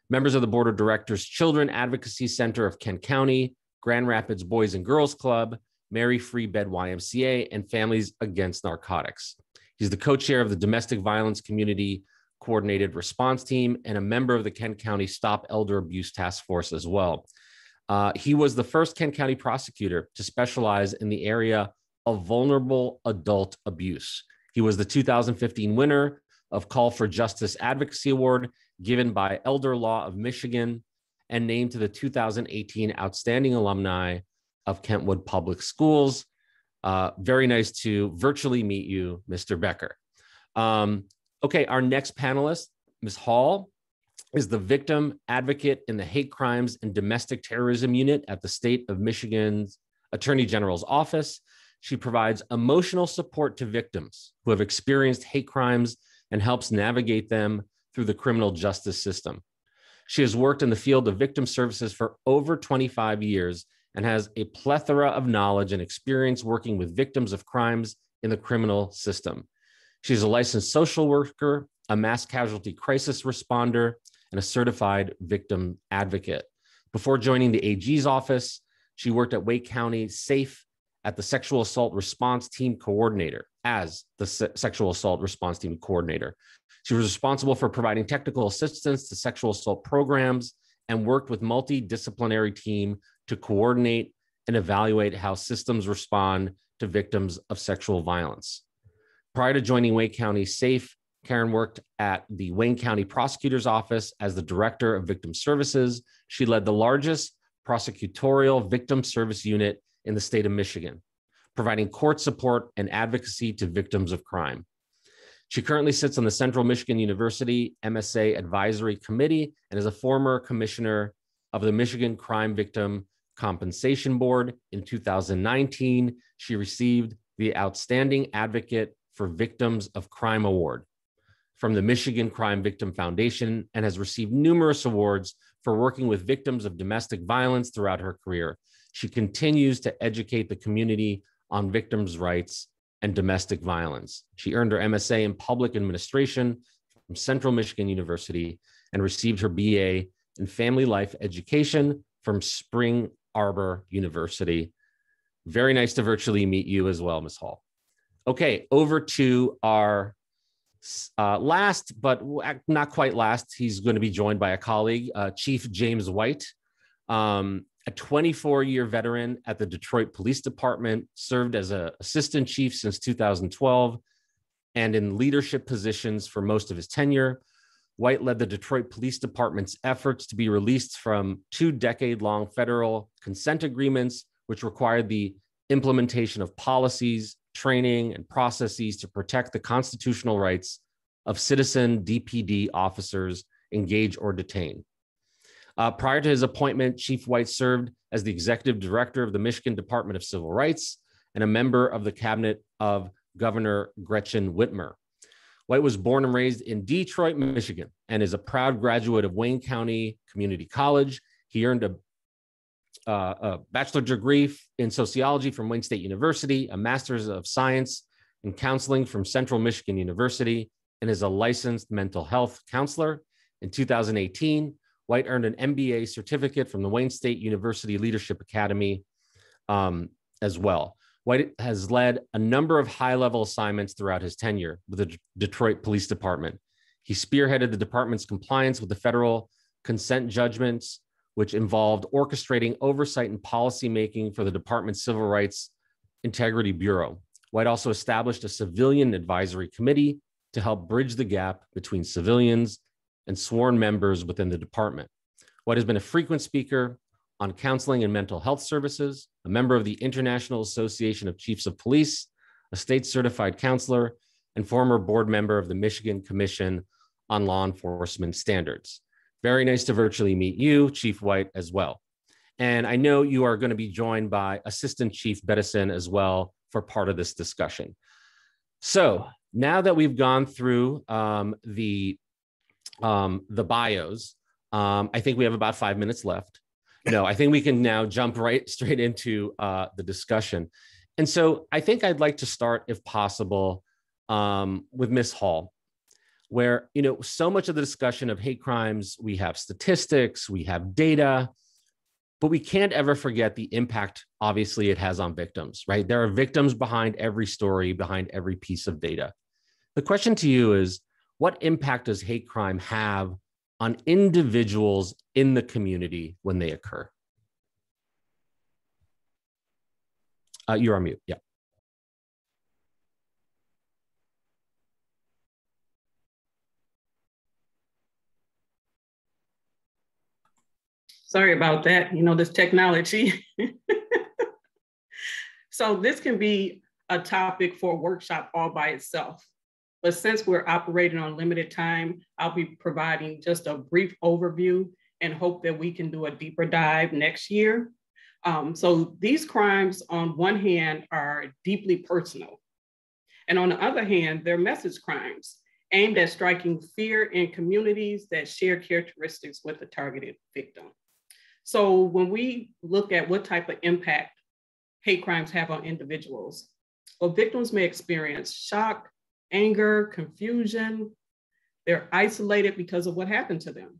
Members of the board of directors, Children Advocacy Center of Kent County, Grand Rapids Boys and Girls Club, Mary Free Bed YMCA, and Families Against Narcotics. He's the co-chair of the Domestic Violence Community Coordinated Response Team and a member of the Kent County Stop Elder Abuse Task Force as well. He was the first Kent County prosecutor to specialize in the area of vulnerable adult abuse. He was the 2015 winner of Call for Justice Advocacy Award given by Elder Law of Michigan and named to the 2018 Outstanding Alumni of Kentwood Public Schools. Very nice to virtually meet you, Mr. Becker. Okay, our next panelist, Ms. Hall, is the victim advocate in the Hate Crimes and Domestic Terrorism Unit at the State of Michigan's Attorney General's Office. She provides emotional support to victims who have experienced hate crimes and helps navigate them through the criminal justice system. She has worked in the field of victim services for over 25 years and has a plethora of knowledge and experience working with victims of crimes in the criminal system. She's a licensed social worker, a mass casualty crisis responder, and a certified victim advocate. Before joining the AG's office, she worked at Wake County SAFE at the Sexual Assault Response Team Coordinator as the Sexual Assault Response Team Coordinator. She was responsible for providing technical assistance to sexual assault programs and worked with multidisciplinary team to coordinate and evaluate how systems respond to victims of sexual violence. Prior to joining Wake County SAFE, Karen worked at the Wayne County Prosecutor's Office as the Director of Victim Services. She led the largest prosecutorial victim service unit in the state of Michigan, providing court support and advocacy to victims of crime. She currently sits on the Central Michigan University MSA Advisory Committee and is a former commissioner of the Michigan Crime Victim Compensation Board. In 2019, she received the Outstanding Advocate for Victims of Crime Award from the Michigan Crime Victim Foundation and has received numerous awards for working with victims of domestic violence throughout her career. She continues to educate the community on victims' rights and domestic violence. She earned her MSA in Public Administration from Central Michigan University and received her BA in Family Life Education from Spring Arbor University. Very nice to virtually meet you as well, Ms. Hall. Okay, over to our last, but not quite last. He's going to be joined by a colleague, Chief James White, a 24-year veteran at the Detroit Police Department, served as an assistant chief since 2012 and in leadership positions for most of his tenure. White led the Detroit Police Department's efforts to be released from 2 decade-long federal consent agreements, which required the implementation of policies, training, and processes to protect the constitutional rights of citizen DPD officers engaged or detained. Prior to his appointment, Chief White served as the executive director of the Michigan Department of Civil Rights and a member of the cabinet of Governor Gretchen Whitmer. White was born and raised in Detroit, Michigan, and is a proud graduate of Wayne County Community College. He earned a bachelor's degree in sociology from Wayne State University, a master's of science in counseling from Central Michigan University, and is a licensed mental health counselor. In 2018, White earned an MBA certificate from the Wayne State University Leadership Academy as well. White has led a number of high-level assignments throughout his tenure with the Detroit Police Department. He spearheaded the department's compliance with the federal consent judgments, which involved orchestrating oversight and policymaking for the department's Civil Rights Integrity Bureau. White also established a civilian advisory committee to help bridge the gap between civilians and sworn members within the department. White has been a frequent speaker on counseling and mental health services, a member of the International Association of Chiefs of Police, a state certified counselor, and former board member of the Michigan Commission on Law Enforcement Standards. Very nice to virtually meet you, Chief White, as well. And I know you are going to be joined by Assistant Chief Bettison as well for part of this discussion. So now that we've gone through the bios, I think we have about 5 minutes left. No, I think we can now jump straight into the discussion. And so I think I'd like to start, if possible, with Ms. Hall, where, you know, so much of the discussion of hate crimes, we have statistics, we have data, but we can't ever forget the impact, obviously, it has on victims, right? There are victims behind every story, behind every piece of data. The question to you is, what impact does hate crime have on individuals in the community when they occur? You're on mute, yeah. Sorry about that, you know, this technology. So this can be a topic for a workshop all by itself. But since we're operating on limited time, I'll be providing just a brief overview and hope that we can do a deeper dive next year. So these crimes, on one hand, are deeply personal. And on the other hand, they're message crimes aimed at striking fear in communities that share characteristics with the targeted victim. So when we look at what type of impact hate crimes have on individuals, well, victims may experience shock, anger, confusion. They're isolated because of what happened to them.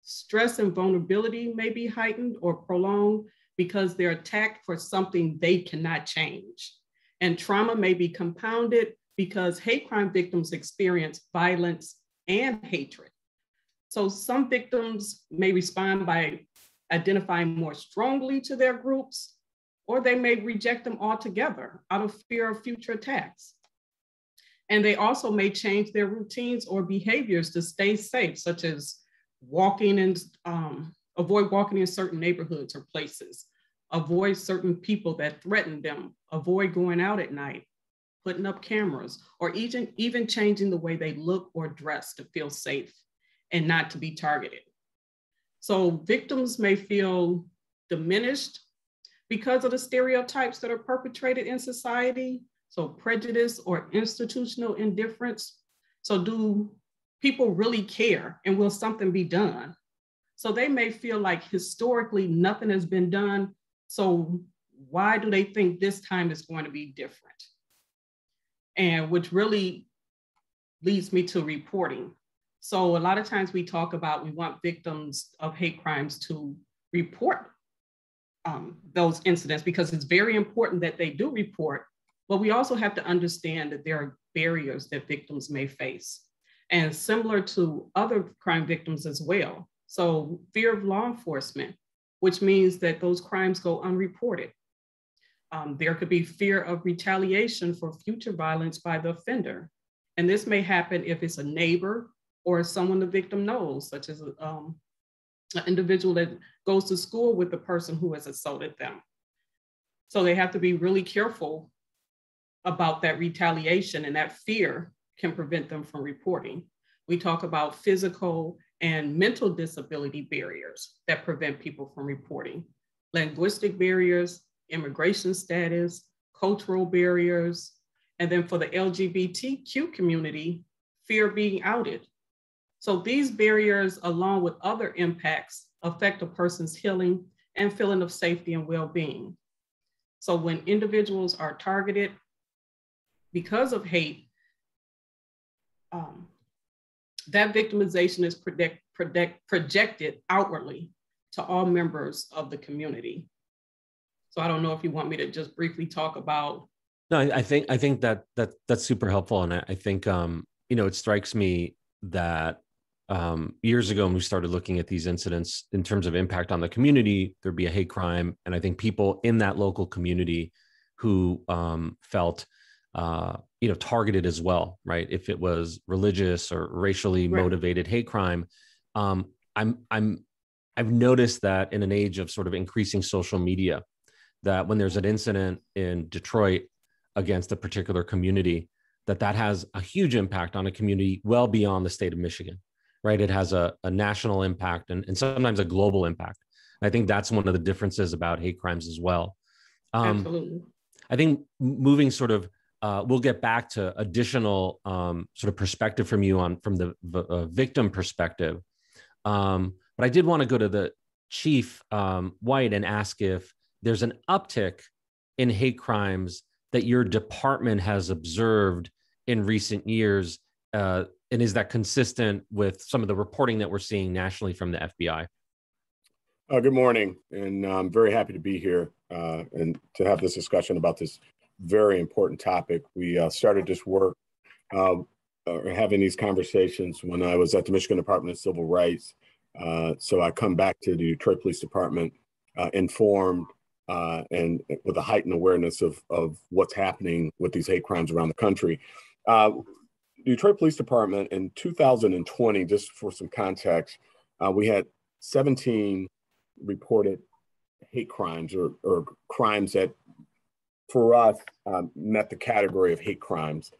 Stress and vulnerability may be heightened or prolonged because they're attacked for something they cannot change. And trauma may be compounded because hate crime victims experience violence and hatred. So some victims may respond by identifying more strongly to their groups, or they may reject them altogether out of fear of future attacks. And they also may change their routines or behaviors to stay safe, such as walking in, avoid walking in certain neighborhoods or places, avoid certain people that threaten them, avoid going out at night, putting up cameras, or even changing the way they look or dress to feel safe and not to be targeted. So victims may feel diminished because of the stereotypes that are perpetrated in society. So prejudice or institutional indifference. So do people really care, and will something be done? So they may feel like historically nothing has been done. So why do they think this time is going to be different? And which really leads me to reporting. So a lot of times we talk about, we want victims of hate crimes to report those incidents because it's very important that they do report. But we also have to understand that there are barriers that victims may face, and similar to other crime victims as well. So fear of law enforcement, which means that those crimes go unreported. There could be fear of retaliation for future violence by the offender. And this may happen if it's a neighbor or someone the victim knows, such as an individual that goes to school with the person who has assaulted them. So they have to be really careful about that retaliation, and that fear can prevent them from reporting. We talk about physical and mental disability barriers that prevent people from reporting, linguistic barriers, immigration status, cultural barriers, and then for the LGBTQ community, fear of being outed. So these barriers, along with other impacts, affect a person's healing and feeling of safety and well-being. So when individuals are targeted because of hate, that victimization is projected outwardly to all members of the community. So I don't know if you want me to just briefly talk about. No, I think that's super helpful, and I think it strikes me that years ago when we started looking at these incidents in terms of impact on the community, there'd be a hate crime, and I think people in that local community who felt targeted as well, right? If it was religious or racially motivated hate crime, I've noticed that in an age of sort of increasing social media, that when there's an incident in Detroit against a particular community, that has a huge impact on a community well beyond the state of Michigan, right? It has a national impact and sometimes a global impact. And I think that's one of the differences about hate crimes as well. Absolutely. I think moving sort of, we'll get back to additional sort of perspective from you from the victim perspective. But I did want to go to the Chief White and ask if there's an uptick in hate crimes that your department has observed in recent years. And is that consistent with some of the reporting that we're seeing nationally from the FBI? Good morning, and I'm very happy to be here and to have this discussion about this very important topic. We started this work, having these conversations when I was at the Michigan Department of Civil Rights. So I come back to the Detroit Police Department informed and with a heightened awareness of what's happening with these hate crimes around the country. The Detroit Police Department in 2020, just for some context, we had 17 reported hate crimes or crimes that for us met the category of hate crimes.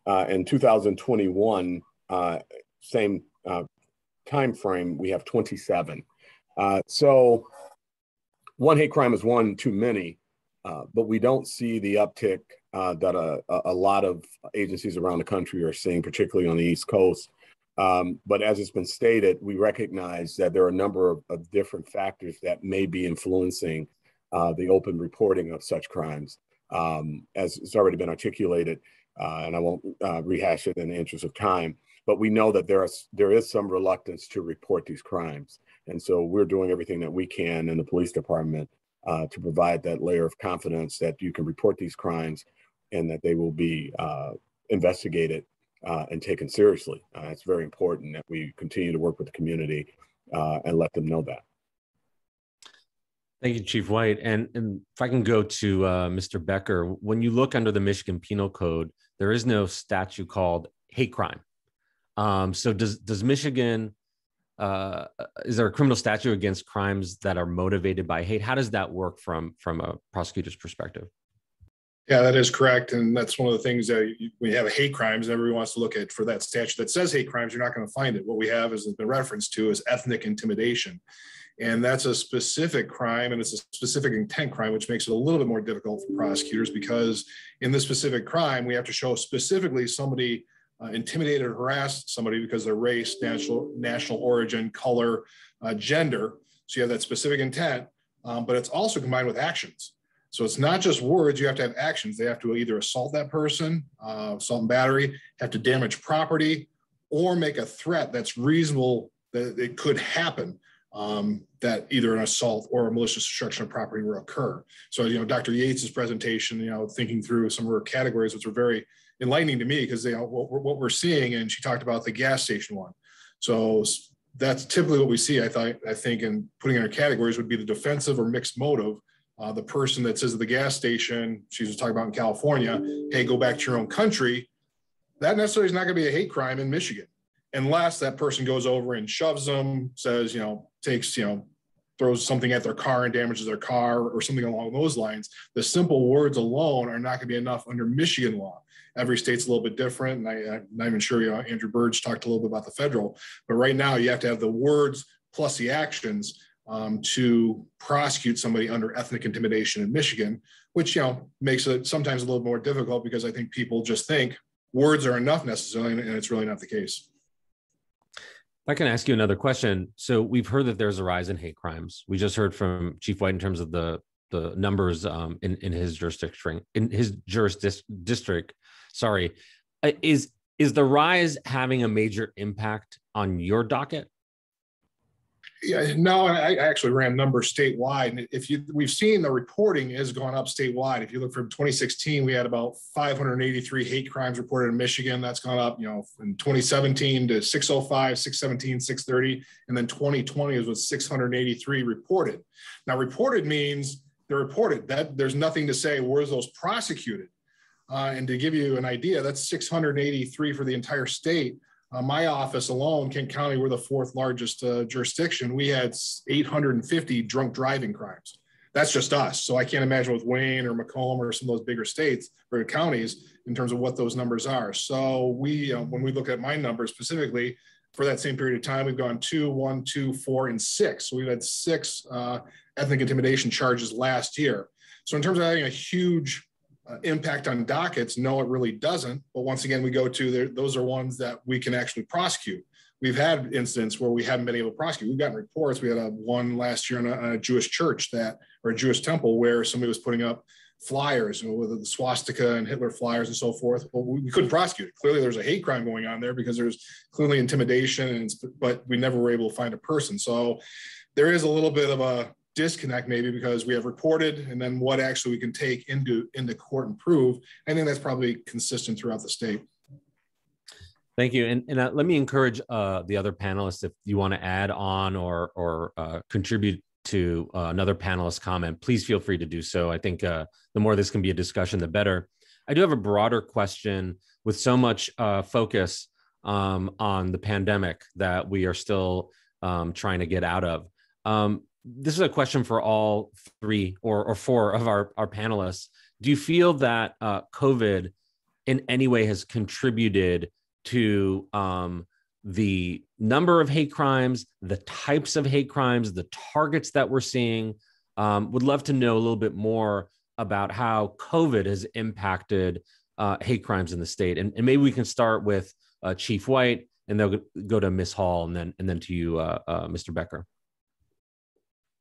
In 2021, same time frame, we have 27. So one hate crime is one too many, but we don't see the uptick that a lot of agencies around the country are seeing, particularly on the East Coast. But as it's been stated, we recognize that there are a number of different factors that may be influencing the open reporting of such crimes. As it's already been articulated, and I won't rehash it in the interest of time, but we know that there is some reluctance to report these crimes. And so we're doing everything that we can in the police department to provide that layer of confidence that you can report these crimes and that they will be investigated and taken seriously. It's very important that we continue to work with the community and let them know that. Thank you, Chief White. And if I can go to Mr. Becker, when you look under the Michigan Penal Code, there is no statute called hate crime. So does Michigan, is there a criminal statute against crimes that are motivated by hate? How does that work from a prosecutor's perspective? Yeah, that is correct. And that's one of the things that when you have a hate crimes, everyone wants to look at for that statute that says hate crimes, you're not going to find it. What we have is the reference to is ethnic intimidation. And that's a specific crime and it's a specific intent crime, which makes it a little bit more difficult for prosecutors because in this specific crime, we have to show specifically somebody intimidated or harassed somebody because of their race, national origin, color, gender. So you have that specific intent, but it's also combined with actions. So it's not just words, you have to have actions. They have to either assault that person, assault and battery, have to damage property, or make a threat that's reasonable that it could happen, that either an assault or a malicious destruction of property will occur. So, Dr. Yates' presentation, thinking through some of her categories, which were very enlightening to me because what we're seeing, and she talked about the gas station one. So that's typically what we see, I think, in putting in our categories would be the defensive or mixed motive. The person that says at the gas station, she was talking about in California, hey, go back to your own country. That necessarily is not going to be a hate crime in Michigan, unless that person goes over and shoves them, says, takes, throws something at their car and damages their car or something along those lines, the simple words alone are not going to be enough under Michigan law. Every state's a little bit different. And I'm not even sure, Andrew Burge talked a little bit about the federal, but right now you have to have the words plus the actions to prosecute somebody under ethnic intimidation in Michigan, which, makes it sometimes a little more difficult because I think people just think words are enough necessarily, and it's really not the case. I can ask you another question. So we've heard that there's a rise in hate crimes. We just heard from Chief White in terms of the numbers in his jurisdiction. Sorry, is the rise having a major impact on your docket? Yeah, no, I actually ran numbers statewide. And we've seen the reporting has gone up statewide. If you look from 2016, we had about 583 hate crimes reported in Michigan. That's gone up, from 2017 to 605, 617, 630. And then 2020 was 683 reported. Now, reported means they're reported. That there's nothing to say, were those prosecuted? And to give you an idea, that's 683 for the entire state. My office alone, Kent County, we're the fourth largest jurisdiction. We had 850 drunk driving crimes. That's just us. So I can't imagine with Wayne or Macomb or some of those bigger states or counties in terms of what those numbers are. So when we look at my numbers specifically for that same period of time, we've gone 2, 1, 2, 4, and 6. So we've had 6 ethnic intimidation charges last year. So in terms of having a huge impact on dockets, no, it really doesn't. But once again, we go to those are ones that we can actually prosecute. We've had incidents where we haven't been able to prosecute. We've gotten reports. We had one last year on a Jewish church or a Jewish temple where somebody was putting up flyers with the swastika and Hitler flyers and so forth. Well, we couldn't prosecute it. Clearly, there's a hate crime going on there because there's clearly intimidation, but we never were able to find a person. So there is a little bit of a disconnect maybe because we have reported and then what actually we can take into court and prove. I think that's probably consistent throughout the state. Thank you. And let me encourage the other panelists, if you want to add on or contribute to another panelist comment, please feel free to do so. I think the more this can be a discussion, the better. I do have a broader question with so much focus on the pandemic that we are still trying to get out of. This is a question for all 3 or 4 of our panelists. Do you feel that COVID in any way has contributed to the number of hate crimes, the types of hate crimes, the targets that we're seeing? Would love to know a little bit more about how COVID has impacted hate crimes in the state. And maybe we can start with Chief White, and they'll go to Ms. Hall, and then to you, Mr. Becker.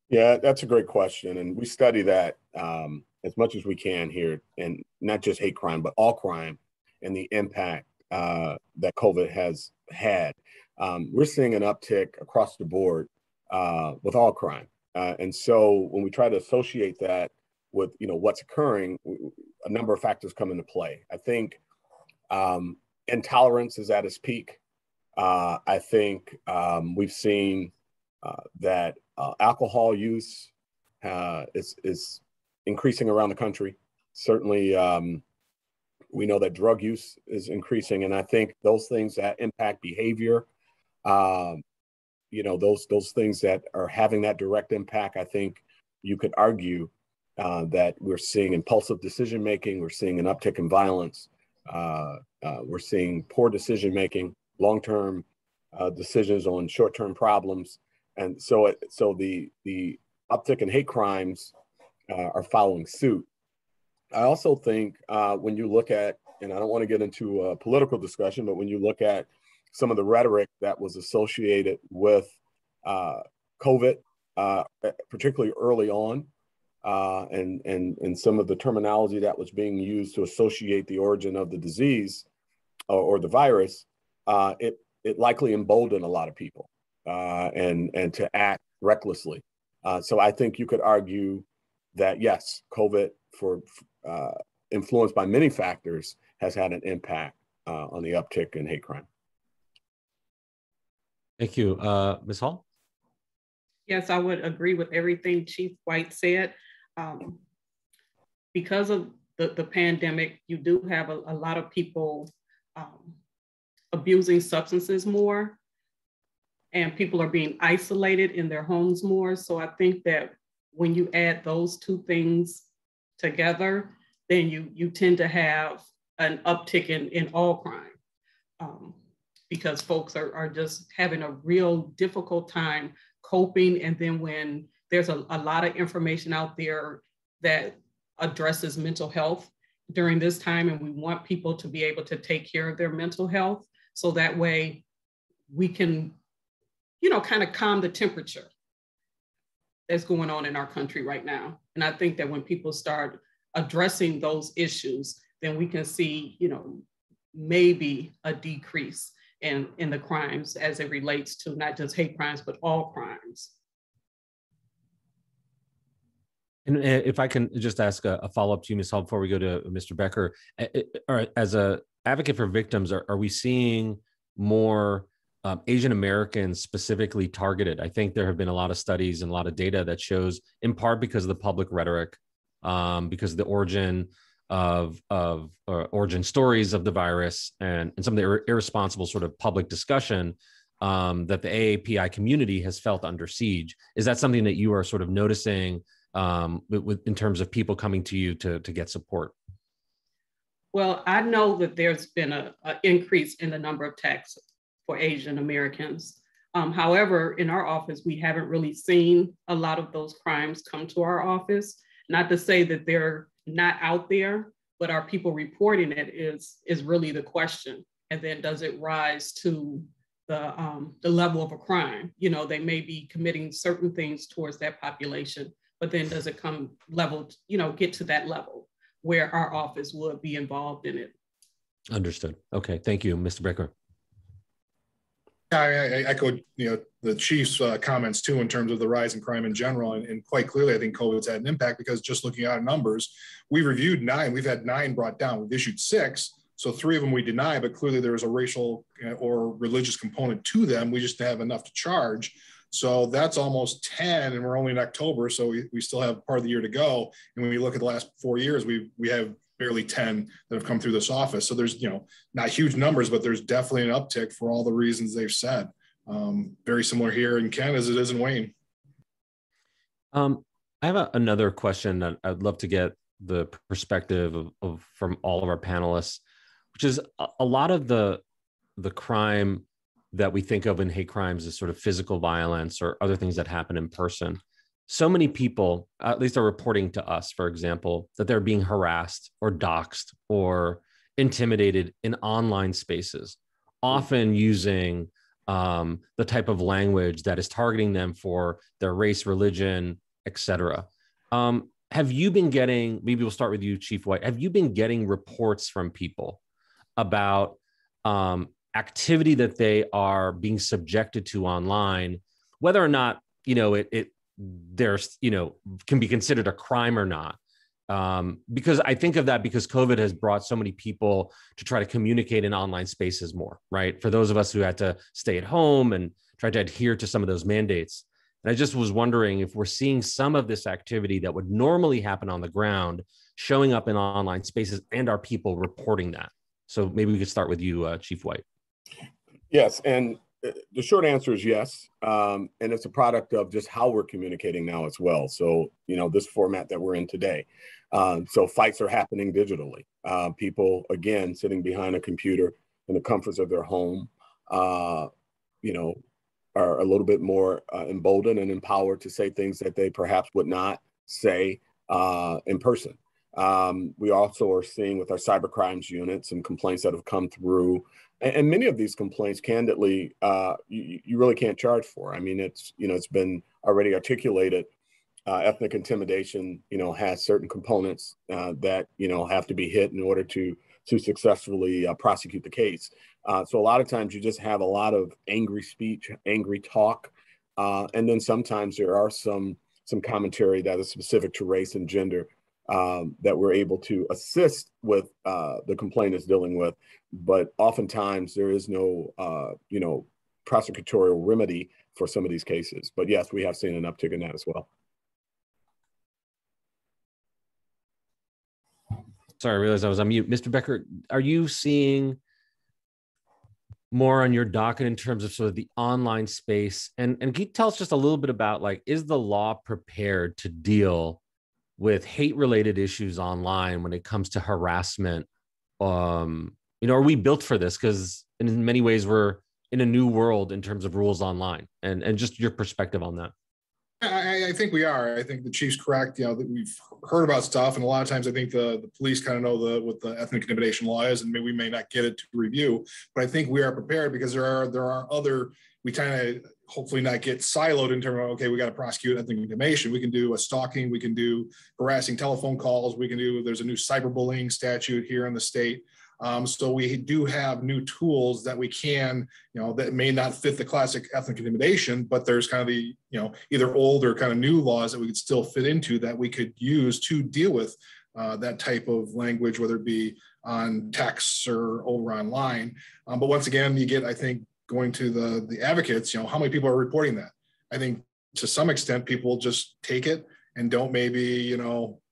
Yeah, that's a great question. And we study that as much as we can here, and not just hate crime, but all crime and the impact that COVID has had. We're seeing an uptick across the board with all crime. And so when we try to associate that with, what's occurring, a number of factors come into play. I think intolerance is at its peak. I think we've seen that alcohol use is increasing around the country. Certainly, we know that drug use is increasing, and I think those things that impact behavior, those things that are having that direct impact, I think you could argue that we're seeing impulsive decision making, we're seeing an uptick in violence, we're seeing poor decision making, long-term decisions on short-term problems. And so the uptick in hate crimes are following suit. I also think when you look at, and I don't want to get into a political discussion, but when you look at some of the rhetoric that was associated with COVID, particularly early on, and some of the terminology that was being used to associate the origin of the disease or the virus, it likely emboldened a lot of people. And to act recklessly. So I think you could argue that, yes, COVID, influenced by many factors, has had an impact on the uptick in hate crime. Thank you. Ms. Hall? Yes, I would agree with everything Chief White said. Because of the pandemic, you do have a lot of people abusing substances more. and people are being isolated in their homes more. So I think that when you add those two things together, then you tend to have an uptick in all crime, because folks are just having a real difficult time coping. And then when there's a lot of information out there that addresses mental health during this time, and we want people to be able to take care of their mental health, so that way we can, kind of calm the temperature that's going on in our country right now. And I think that when people start addressing those issues, then we can see, maybe a decrease in the crimes as it relates to not just hate crimes, but all crimes. And if I can just ask a follow-up to you, Ms. Hall, before we go to Mr. Becker, as an advocate for victims, are we seeing more Asian Americans specifically targeted? I think there have been a lot of studies and a lot of data that shows, in part because of the public rhetoric, because of the origin origin stories of the virus and some of the irresponsible sort of public discussion, that the AAPI community has felt under siege. Is that something that you are sort of noticing in terms of people coming to you to get support? Well, I know that there's been an increase in the number of attacks for Asian Americans. However, in our office, we haven't really seen a lot of those crimes come to our office. Not to say that they're not out there, but are people reporting it is really the question. And then does it rise to the level of a crime? They may be committing certain things towards that population, but then does it get to that level where our office would be involved in it? Understood. Okay, thank you, Mr. Becker. I echoed, the chief's comments too, in terms of the rise in crime in general. And quite clearly, I think COVID's had an impact, because just looking at numbers, we reviewed 9, we've had 9 brought down. We've issued 6. So 3 of them we deny, but clearly there was a racial or religious component to them. We just have enough to charge. So that's almost 10, and we're only in October. So we still have part of the year to go. And when we look at the last 4 years, we have barely 10 that have come through this office. So there's, not huge numbers, but there's definitely an uptick for all the reasons they've said. Very similar here in Kent as it is in Wayne. I have another question that I'd love to get the perspective of from all of our panelists, which is a lot of the crime that we think of in hate crimes as sort of physical violence or other things that happen in person. So many people, at least, are reporting to us, for example, that they're being harassed or doxxed or intimidated in online spaces, often using the type of language that is targeting them for their race, religion, etc. Have you been getting, maybe we'll start with you, Chief White, have you been getting reports from people about activity that they are being subjected to online, whether or not, there's, can be considered a crime or not? Because I think of that because COVID has brought so many people to try to communicate in online spaces more, right? For those of us who had to stay at home and try to adhere to some of those mandates. And I just was wondering if we're seeing some of this activity that would normally happen on the ground showing up in online spaces, and are people reporting that? So maybe we could start with you, Chief White. Yes, and the short answer is yes. And it's a product of just how we're communicating now as well. So, this format that we're in today. So fights are happening digitally. People, again, sitting behind a computer in the comforts of their home, are a little bit more emboldened and empowered to say things that they perhaps would not say in person. We also are seeing with our cyber crimes unit some complaints that have come through. And many of these complaints, candidly, you really can't charge for. I mean, it's been already articulated. Ethnic intimidation, has certain components that, have to be hit in order to successfully prosecute the case. So a lot of times you just have a lot of angry speech, angry talk. And then sometimes there are some commentary that is specific to race and gender that we're able to assist with the complainant is dealing with. But oftentimes there is no, prosecutorial remedy for some of these cases. But yes, we have seen an uptick in that as well. Sorry, I realized I was on mute. Mr. Becker, are you seeing more on your docket in terms of sort of the online space? And can you tell us just a little bit about, like, is the law prepared to deal with hate-related issues online when it comes to harassment? Are we built for this? Because in many ways, we're in a new world in terms of rules online, and just your perspective on that. I think we are. I think the chief's correct. That we've heard about stuff, and a lot of times I think the police kind of know what the ethnic intimidation law is, and maybe we may not get it to review. But I think we are prepared because there are other. We kind of hopefully not get siloed in terms of, okay, we got to prosecute ethnic intimidation. We can do a stalking. We can do harassing telephone calls. There's a new cyberbullying statute here in the state. So we do have new tools that we can, that may not fit the classic ethnic intimidation, but there's kind of the, either old or kind of new laws that we could still fit into that we could use to deal with that type of language, whether it be on texts or over online. But once again, you get, I think, going to the advocates, how many people are reporting that? I think to some extent, people just take it and don't maybe,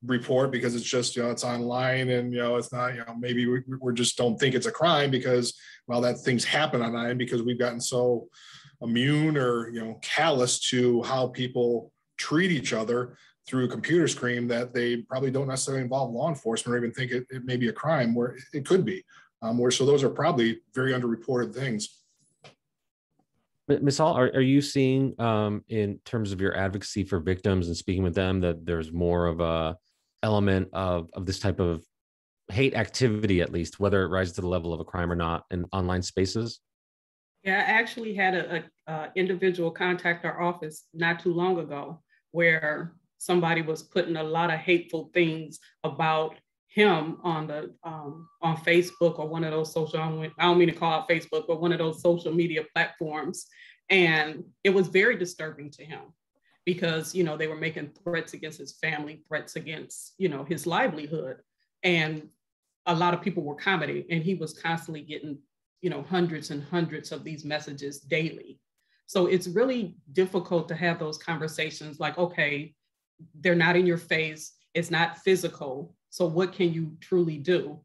report because it's just, it's online and, it's not, maybe we just don't think it's a crime because, well, that things happen online because we've gotten so immune or, callous to how people treat each other through a computer screen that they probably don't necessarily involve law enforcement or even think it may be a crime where it could be. So those are probably very underreported things. Ms. Hall, are you seeing in terms of your advocacy for victims and speaking with them that there's more of a element of this type of hate activity, at least, whether it rises to the level of a crime or not, in online spaces? Yeah, I actually had a individual contact our office not too long ago where somebody was putting a lot of hateful things about him on Facebook or one of those social, I don't mean to call out Facebook, but one of those social media platforms. And it was very disturbing to him because, they were making threats against his family, threats against, his livelihood. And a lot of people were commenting and he was constantly getting, hundreds and hundreds of these messages daily. So it's really difficult to have those conversations like, okay, they're not in your face, it's not physical. So what can you truly do?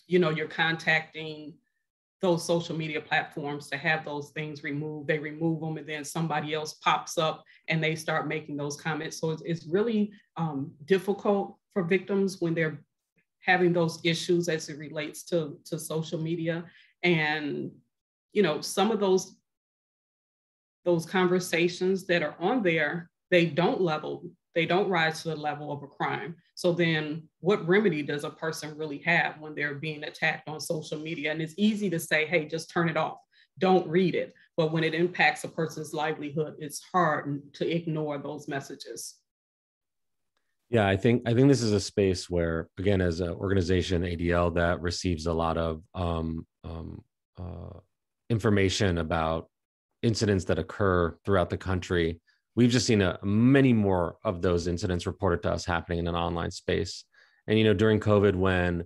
You're contacting those social media platforms to have those things removed. They remove them and then somebody else pops up and they start making those comments. So it's really difficult for victims when they're having those issues as it relates to social media. And, some of those conversations that are on there, they don't rise to the level of a crime. So then what remedy does a person really have when they're being attacked on social media? And it's easy to say, hey, just turn it off, don't read it. But when it impacts a person's livelihood, it's hard to ignore those messages. Yeah, I think this is a space where, again, as an organization, ADL, that receives a lot of information about incidents that occur throughout the country. We've just seen many more of those incidents reported to us happening in an online space. And, during COVID, when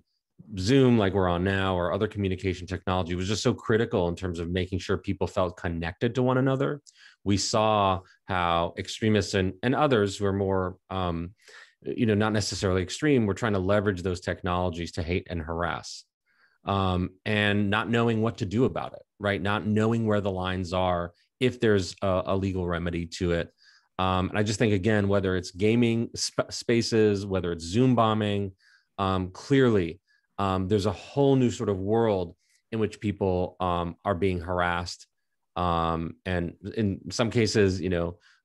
Zoom, like we're on now, or other communication technology was just so critical in terms of making sure people felt connected to one another, we saw how extremists and others who are more, not necessarily extreme, were trying to leverage those technologies to hate and harass, and not knowing what to do about it, right? Not knowing where the lines are, if there's a legal remedy to it. And I just think, again, whether it's gaming spaces, whether it's Zoom bombing, clearly there's a whole new sort of world in which people are being harassed. And in some cases,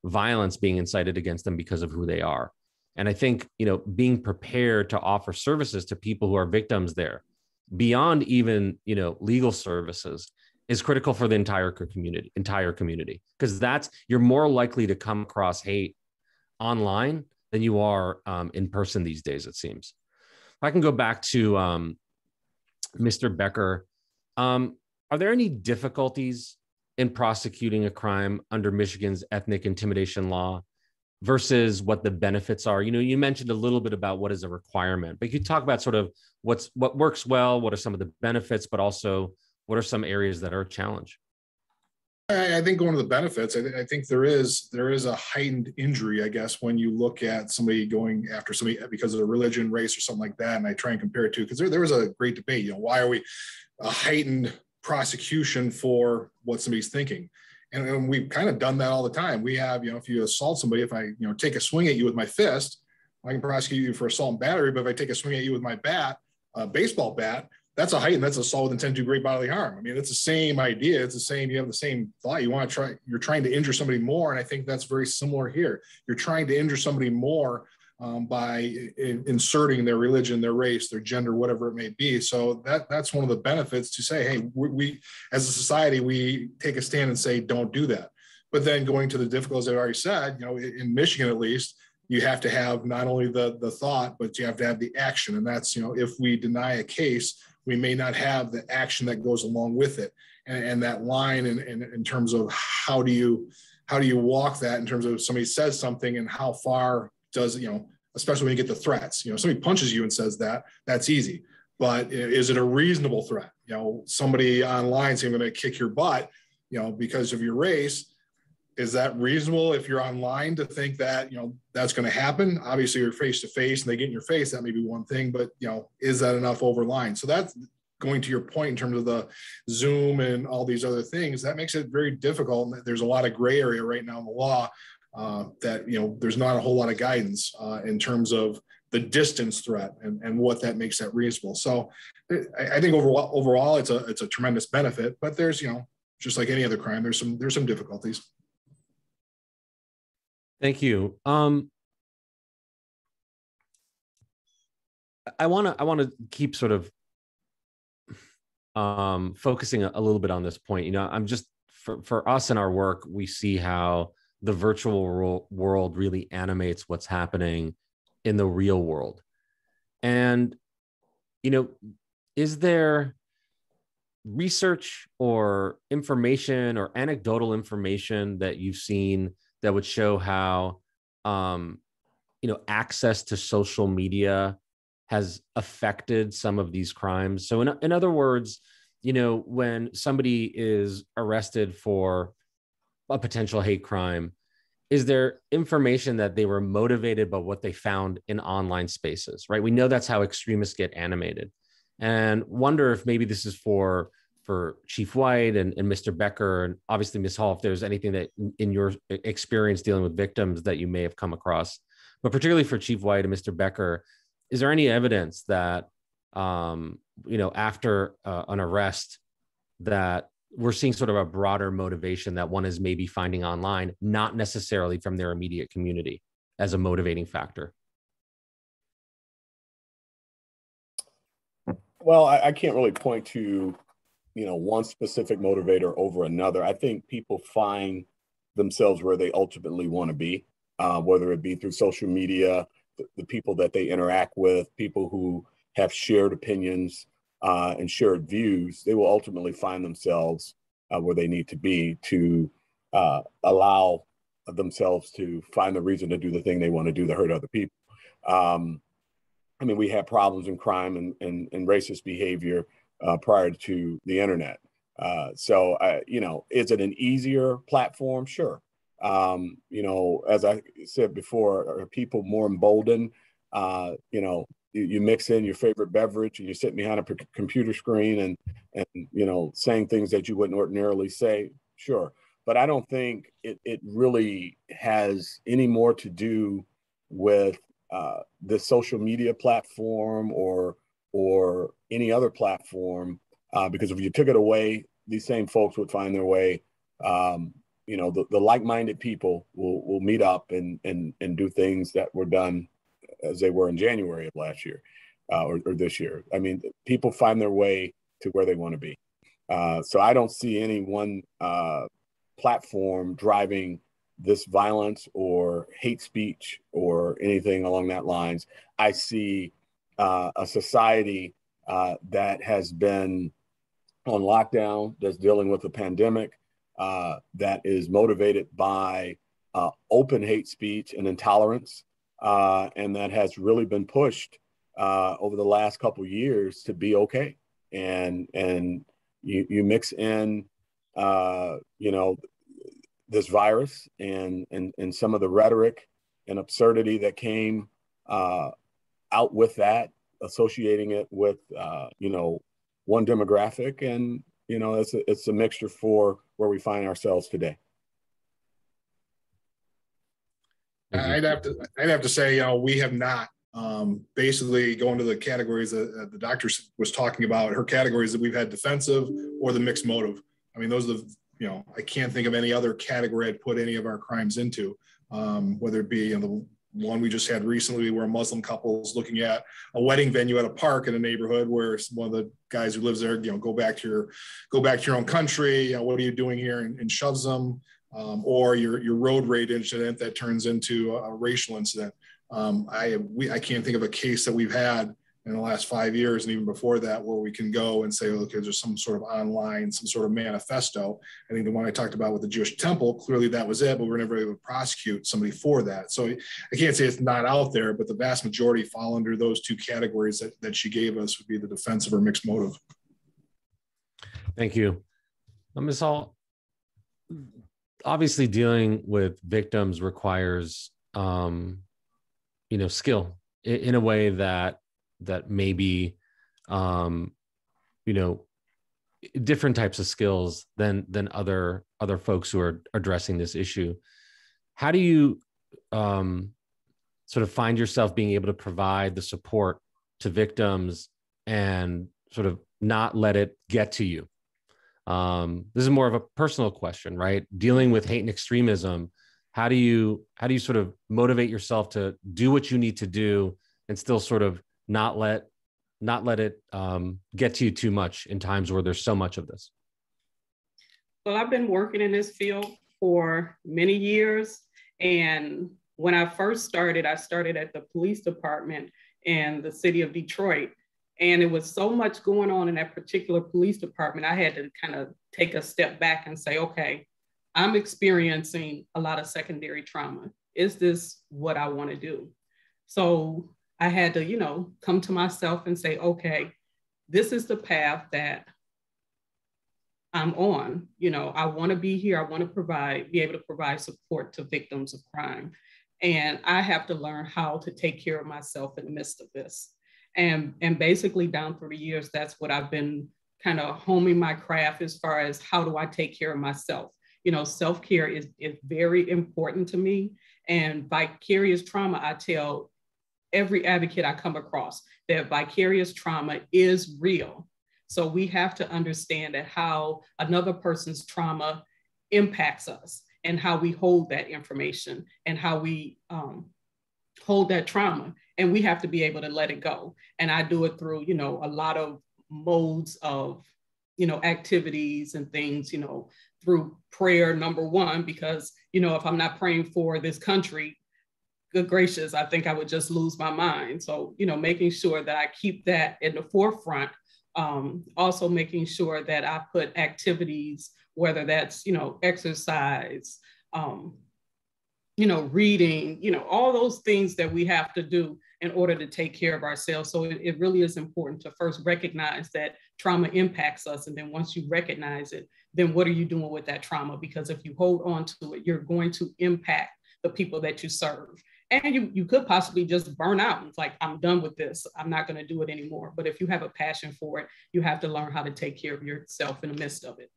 violence being incited against them because of who they are. And I think, being prepared to offer services to people who are victims there, beyond even, legal services, is critical for the entire community, because you're more likely to come across hate online than you are in person these days, it seems. If I can go back to Mr. Becker, are there any difficulties in prosecuting a crime under Michigan's ethnic intimidation law versus what the benefits are? You mentioned a little bit about what is a requirement, but you could talk about sort of what works well, what are some of the benefits, but also what are some areas that are a challenge? I think going to the benefits, I think there is a heightened injury, I guess, when you look at somebody going after somebody because of their religion, race, or something like that. And I try and compare it to, because there was a great debate, why are we a heightened prosecution for what somebody's thinking. And we've kind of done that all the time. We have, if you assault somebody, if I, take a swing at you with my fist, I can prosecute you for assault and battery. But if I take a swing at you with my bat, baseball bat, that's a heightened, that's assault with intent to do great bodily harm. I mean, it's the same idea. It's the same, you have the same thought. You're trying to injure somebody more. And I think that's very similar here. You're trying to injure somebody more by inserting their religion, their race, their gender, whatever it may be. So that's one of the benefits to say, hey, we as a society, we take a stand and say, don't do that. But then going to the difficulties I've already said, in Michigan, at least, you have to have not only the thought, but you have to have the action. And that's, if we deny a case, we may not have the action that goes along with it. And that line in terms of how do you walk that in terms of somebody says something and how far does, especially when you get the threats, somebody punches you and says that's easy, but is it a reasonable threat? Somebody online saying, I'm going to kick your butt, because of your race. Is that reasonable if you're online to think that, that's going to happen? Obviously you're face to face and they get in your face, that may be one thing, but is that enough over line? So that's going to your point in terms of the Zoom and all these other things, that makes it very difficult. And there's a lot of gray area right now in the law that, there's not a whole lot of guidance in terms of the distance threat and what that makes that reasonable. So I think overall it's a tremendous benefit, but there's, just like any other crime, there's some difficulties. Thank you. I want to keep sort of focusing a little bit on this point. I'm just for us in our work, we see how the virtual world really animates what's happening in the real world. And, is there research or information or anecdotal information that you've seen that would show how, access to social media has affected some of these crimes? So in other words, when somebody is arrested for a potential hate crime, is there information that they were motivated by what they found in online spaces, right? We know that's how extremists get animated. And wonder if maybe this is for Chief White and Mr. Becker, and obviously Ms. Hall, if there's anything that in your experience dealing with victims that you may have come across, but particularly for Chief White and Mr. Becker, is there any evidence that, after an arrest, that we're seeing sort of a broader motivation that one is maybe finding online, not necessarily from their immediate community, as a motivating factor? Well, I can't really point to, one specific motivator over another. I think people find themselves where they ultimately want to be, whether it be through social media, the people that they interact with, people who have shared opinions and shared views. They will ultimately find themselves where they need to be to allow themselves to find the reason to do the thing they want to do to hurt other people. We had problems in crime and racist behavior prior to the internet. So, is it an easier platform? Sure. As I said before, are people more emboldened? You mix in your favorite beverage and you're sitting behind a computer screen and saying things that you wouldn't ordinarily say. Sure. But I don't think it really has any more to do with the social media platform or any other platform, because if you took it away, these same folks would find their way. The like-minded people will meet up and do things that were done as they were in January of last year or this year. People find their way to where they want to be. So I don't see any one platform driving this violence or hate speech or anything along that lines. I see a society that has been on lockdown, that's dealing with a pandemic, that is motivated by open hate speech and intolerance, and that has really been pushed over the last couple of years to be okay. And you mix in, this virus and some of the rhetoric and absurdity that came out with that, associating it with, one demographic, and you know, it's a mixture for where we find ourselves today. I'd have to say, you know, we have not basically going to the categories that the doctor was talking about. Her categories that we've had defensive or the mixed motive. I mean, those are the, you know, I can't think of any other category I'd put any of our crimes into, whether it be, you know, the one we just had recently where a Muslim couple is looking at a wedding venue at a park in a neighborhood where one of the guys who lives there, you know, go back to your own country. You know, what are you doing here? And shoves them. Or your road rage incident that turns into a racial incident. I can't think of a case that we've had in the last 5 years and even before that where we can go and say, okay, there's some sort of online, some sort of manifesto. I think the one I talked about with the Jewish temple, clearly that was it, but we were never able to prosecute somebody for that. So I can't say it's not out there, but the vast majority fall under those two categories that she gave us would be the defensive or mixed motive. Thank you. Ms. Hall, obviously dealing with victims requires, you know, skill in a way that maybe, you know, different types of skills than other folks who are addressing this issue. How do you sort of find yourself being able to provide the support to victims and sort of not let it get to you? This is more of a personal question, right? Dealing with hate and extremism, how do you sort of motivate yourself to do what you need to do and still sort of not let it get to you too much in times where there's so much of this? Well, I've been working in this field for many years. And when I first started, I started at the police department in the city of Detroit. And it was so much going on in that particular police department, I had to kind of take a step back and say, okay, I'm experiencing a lot of secondary trauma. Is this what I want to do? So I had to, you know, come to myself and say, okay, this is the path that I'm on. You know, I want to be here. I want to be able to provide support to victims of crime. And I have to learn how to take care of myself in the midst of this. And basically down through the years, that's what I've been kind of homing my craft as far as how do I take care of myself? You know, self-care is very important to me. And vicarious trauma, I tell every advocate I come across that vicarious trauma is real. So we have to understand that how another person's trauma impacts us and how we hold that information and how we hold that trauma. And we have to be able to let it go. And I do it through, you know, a lot of modes of, you know, activities and things, you know, through prayer, number one, because, you know, if I'm not praying for this country, good gracious, I think I would just lose my mind. So, you know, making sure that I keep that in the forefront. Also making sure that I put activities, whether that's, you know, exercise, you know, reading, you know, all those things that we have to do in order to take care of ourselves. So it really is important to first recognize that trauma impacts us. And then once you recognize it, then what are you doing with that trauma? Because if you hold on to it, you're going to impact the people that you serve. And you could possibly just burn out. It's like, I'm done with this. I'm not going to do it anymore. But if you have a passion for it, you have to learn how to take care of yourself in the midst of it.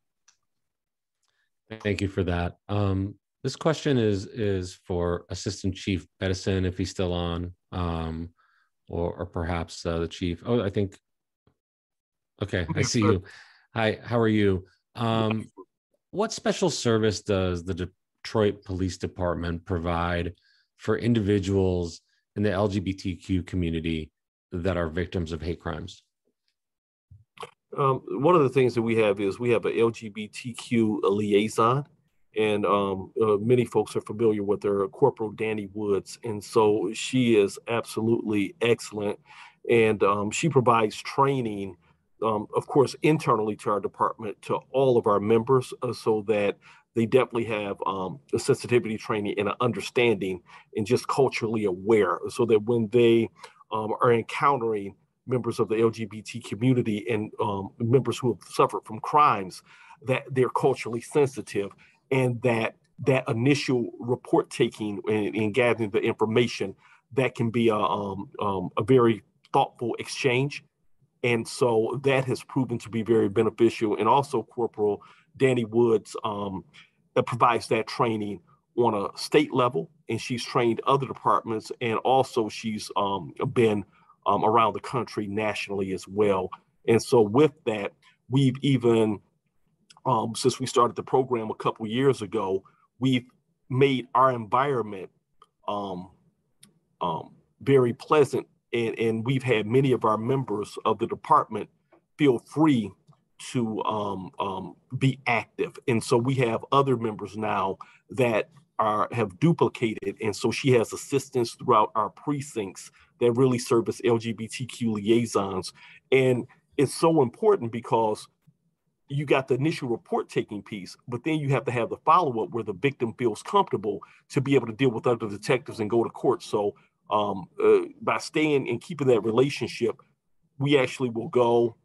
Thank you for that. This question is for Assistant Chief Edison, if he's still on, or perhaps the chief. Oh, I think. Okay, I see you. Hi, how are you? What special service does the Detroit Police Department provide for individuals in the LGBTQ community that are victims of hate crimes? One of the things that we have is we have an LGBTQ liaison, and many folks are familiar with her, Corporal Danny Woods. And so she is absolutely excellent. And she provides training, of course, internally to our department, to all of our members, so that they definitely have a sensitivity training and an understanding and just culturally aware, so that when they are encountering members of the LGBT community and members who have suffered from crimes, that they're culturally sensitive, and that initial report taking and gathering the information, that can be a very thoughtful exchange. And so that has proven to be very beneficial. And also Corporal Danny Woods provides that training on a state level, and she's trained other departments, and also she's been around the country nationally as well. And so with that, we've even, since we started the program a couple years ago, we've made our environment very pleasant, and we've had many of our members of the department feel free to be active. And so we have other members now that have duplicated. And so she has assistants throughout our precincts that really serve as LGBTQ liaisons. And it's so important because you got the initial report taking piece, but then you have to have the follow-up where the victim feels comfortable to be able to deal with other detectives and go to court. So by staying and keeping that relationship, we actually will go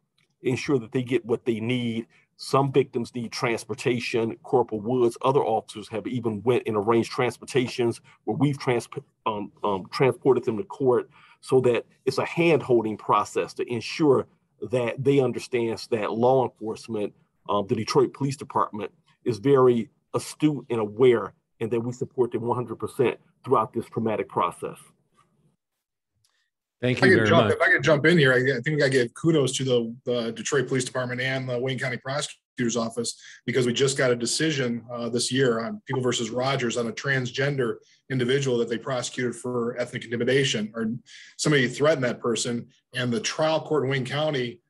ensure that they get what they need. Some victims need transportation. Corporal Woods, other officers have even went and arranged transportations where we've transported them to court, so that it's a hand-holding process to ensure that they understand that law enforcement, the Detroit Police Department, is very astute and aware, and that we support them 100% throughout this traumatic process. Thank you very much. If I could jump in here, I think I give kudos to the Detroit Police Department and the Wayne County Prosecutor's Office, because we just got a decision this year on People versus Rogers on a transgender individual that they prosecuted for ethnic intimidation, or somebody threatened that person, and the trial court in Wayne County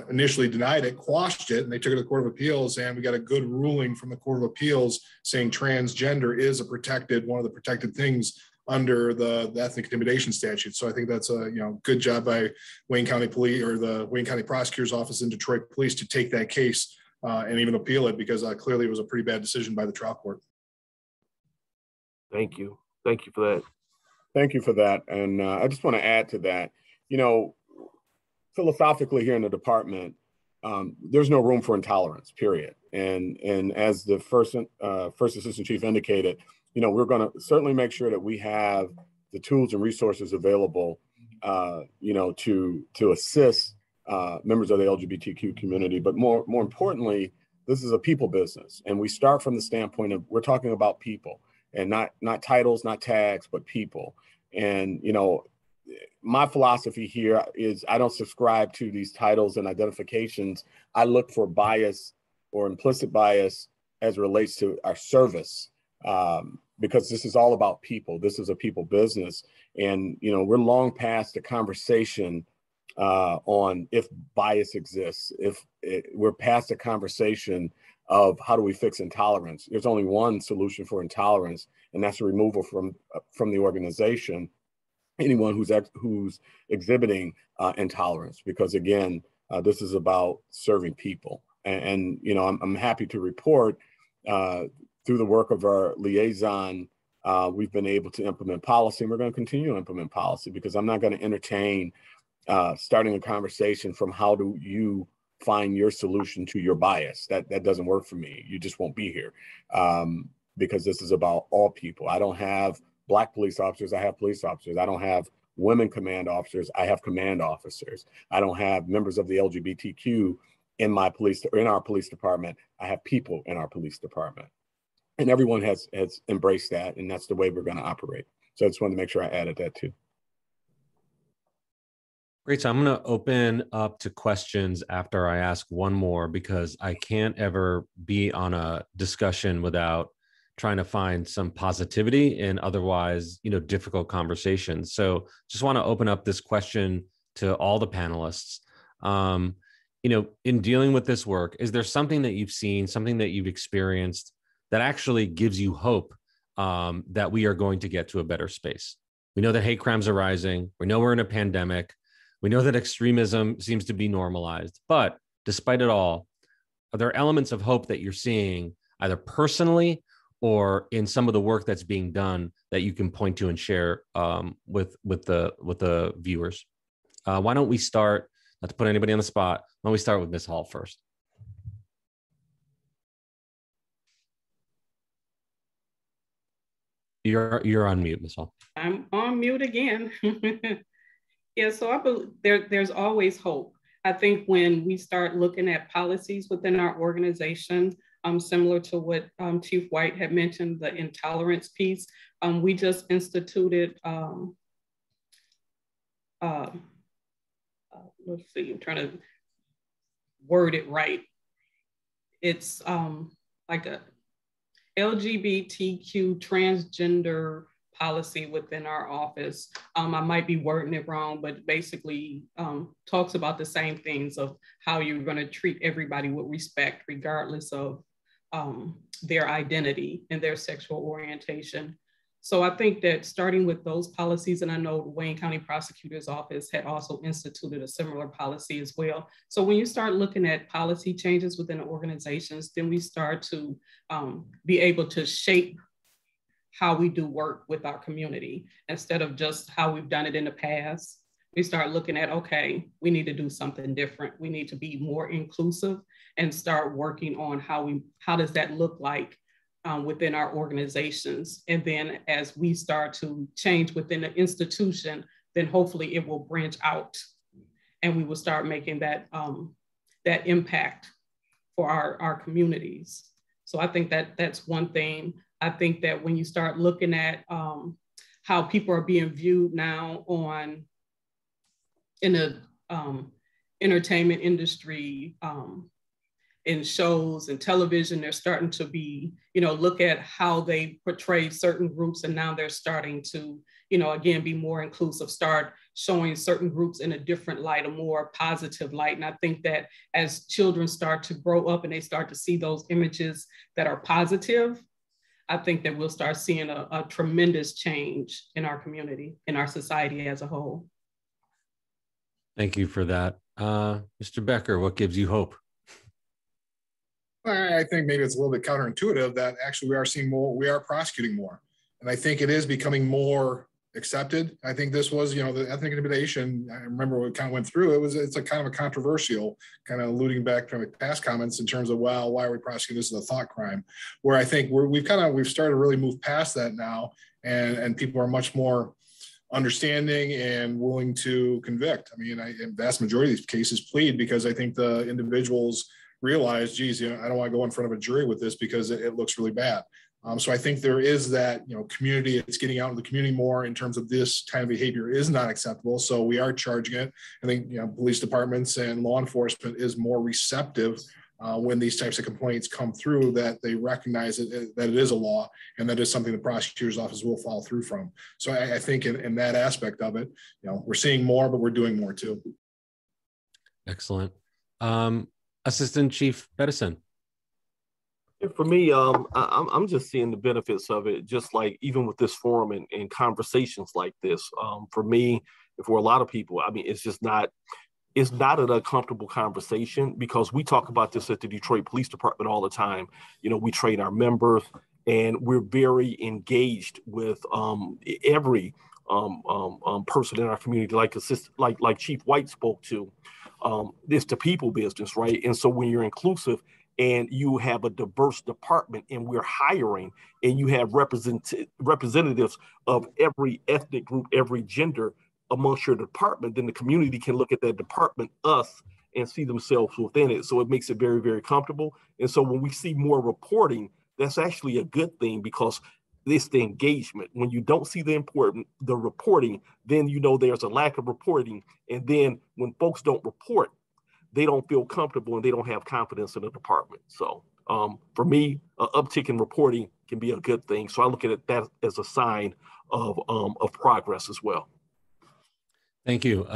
initially denied it, quashed it, and they took it to the Court of Appeals, and we got a good ruling from the Court of Appeals saying transgender is one of the protected things under the ethnic intimidation statute. So I think that's a good job by Wayne County Police, or the Wayne County Prosecutor's Office and Detroit Police, to take that case and even appeal it, because clearly it was a pretty bad decision by the trial court. Thank you. Thank you for that. Thank you for that. And I just want to add to that, philosophically here in the department, there's no room for intolerance, period. And as the first assistant chief indicated, we're going to certainly make sure that we have the tools and resources available, to assist members of the LGBTQ community. But more importantly, this is a people business, and we start from the standpoint of we're talking about people, and not titles, not tags, but people. And my philosophy here is I don't subscribe to these titles and identifications. I look for bias or implicit bias as it relates to our service. Because this is all about people. This is a people business. And, we're long past the conversation on if bias exists. We're past the conversation of how do we fix intolerance. There's only one solution for intolerance, and that's a removal from the organization anyone who's exhibiting intolerance. Because again, this is about serving people. And I'm happy to report through the work of our liaison, we've been able to implement policy, and we're going to continue to implement policy, because I'm not going to entertain starting a conversation from how do you find your solution to your bias. That doesn't work for me. You just won't be here, because this is about all people. I don't have Black police officers, I have police officers. I don't have women command officers, I have command officers. I don't have members of the LGBTQ in our police department. I have people in our police department. And everyone has embraced that, and that's the way we're going to operate. So I just wanted to make sure I added that too. Great. So I'm going to open up to questions after I ask one more, because I can't ever be on a discussion without trying to find some positivity in otherwise, difficult conversations. So just want to open up this question to all the panelists. In dealing with this work, is there something that you've seen, something that you've experienced that actually gives you hope that we are going to get to a better space? We know that hate crimes are rising. We know we're in a pandemic. We know that extremism seems to be normalized. But despite it all, are there elements of hope that you're seeing either personally or in some of the work that's being done that you can point to and share with the viewers? Why don't we start, not to put anybody on the spot, why don't we start with Ms. Hall first? You're on mute, Ms. Hall. I'm on mute again. Yeah, so I believe there's always hope. I think when we start looking at policies within our organization, similar to what Chief White had mentioned, the intolerance piece, we just instituted, let's see, I'm trying to word it right. It's like a LGBTQ transgender policy within our office. I might be wording it wrong, but basically talks about the same things of how you're going to treat everybody with respect, regardless of their identity and their sexual orientation. So I think that starting with those policies, and I know the Wayne County Prosecutor's Office had also instituted a similar policy as well. So when you start looking at policy changes within organizations, then we start to be able to shape how we do work with our community instead of just how we've done it in the past. We start looking at, okay, we need to do something different. We need to be more inclusive and start working on how does that look like within our organizations. And then as we start to change within the institution, then hopefully it will branch out and we will start making that, that impact for our communities. So I think that that's one thing. I think that when you start looking at how people are being viewed now in the entertainment industry, in shows and television, they're starting to be, look at how they portray certain groups, and now they're starting to, again, be more inclusive, start showing certain groups in a different light, a more positive light. And I think that as children start to grow up and they start to see those images that are positive, I think that we'll start seeing a tremendous change in our community, in our society as a whole. Thank you for that. Mr. Becker, what gives you hope? I think maybe it's a little bit counterintuitive that actually we are seeing more, we are prosecuting more. And I think it is becoming more accepted. I think this was, the ethnic intimidation, I remember what kind of went through, it's a kind of a controversial, kind of alluding back to past comments in terms of, well, why are we prosecuting this as a thought crime? Where I think we've started to really move past that now, and people are much more understanding and willing to convict. I mean, in vast majority of these cases plead because I think the individuals realize, geez, I don't want to go in front of a jury with this because it looks really bad. So I think there is that, community, it's getting out in the community more in terms of this kind of behavior is not acceptable. So we are charging it. I think, police departments and law enforcement is more receptive when these types of complaints come through, that they recognize that it is a law and that is something the prosecutor's office will follow through from. So I think in that aspect of it, we're seeing more, but we're doing more too. Excellent. Assistant Chief Bettison. For me, I'm just seeing the benefits of it, just like even with this forum and conversations like this. For me, for a lot of people, I mean, it's not an uncomfortable conversation because we talk about this at the Detroit Police Department all the time. We train our members and we're very engaged with every person in our community, like Chief White spoke to. It's the people business, right? And so when you're inclusive and you have a diverse department and we're hiring and you have representatives of every ethnic group, every gender amongst your department, then the community can look at that department, us, and see themselves within it. So it makes it very, very comfortable. And so when we see more reporting, that's actually a good thing because it's the engagement. When you don't see the reporting, then there's a lack of reporting. And then when folks don't report, they don't feel comfortable and they don't have confidence in the department. So for me, an uptick in reporting can be a good thing. So I look at that as a sign of progress as well. Thank you.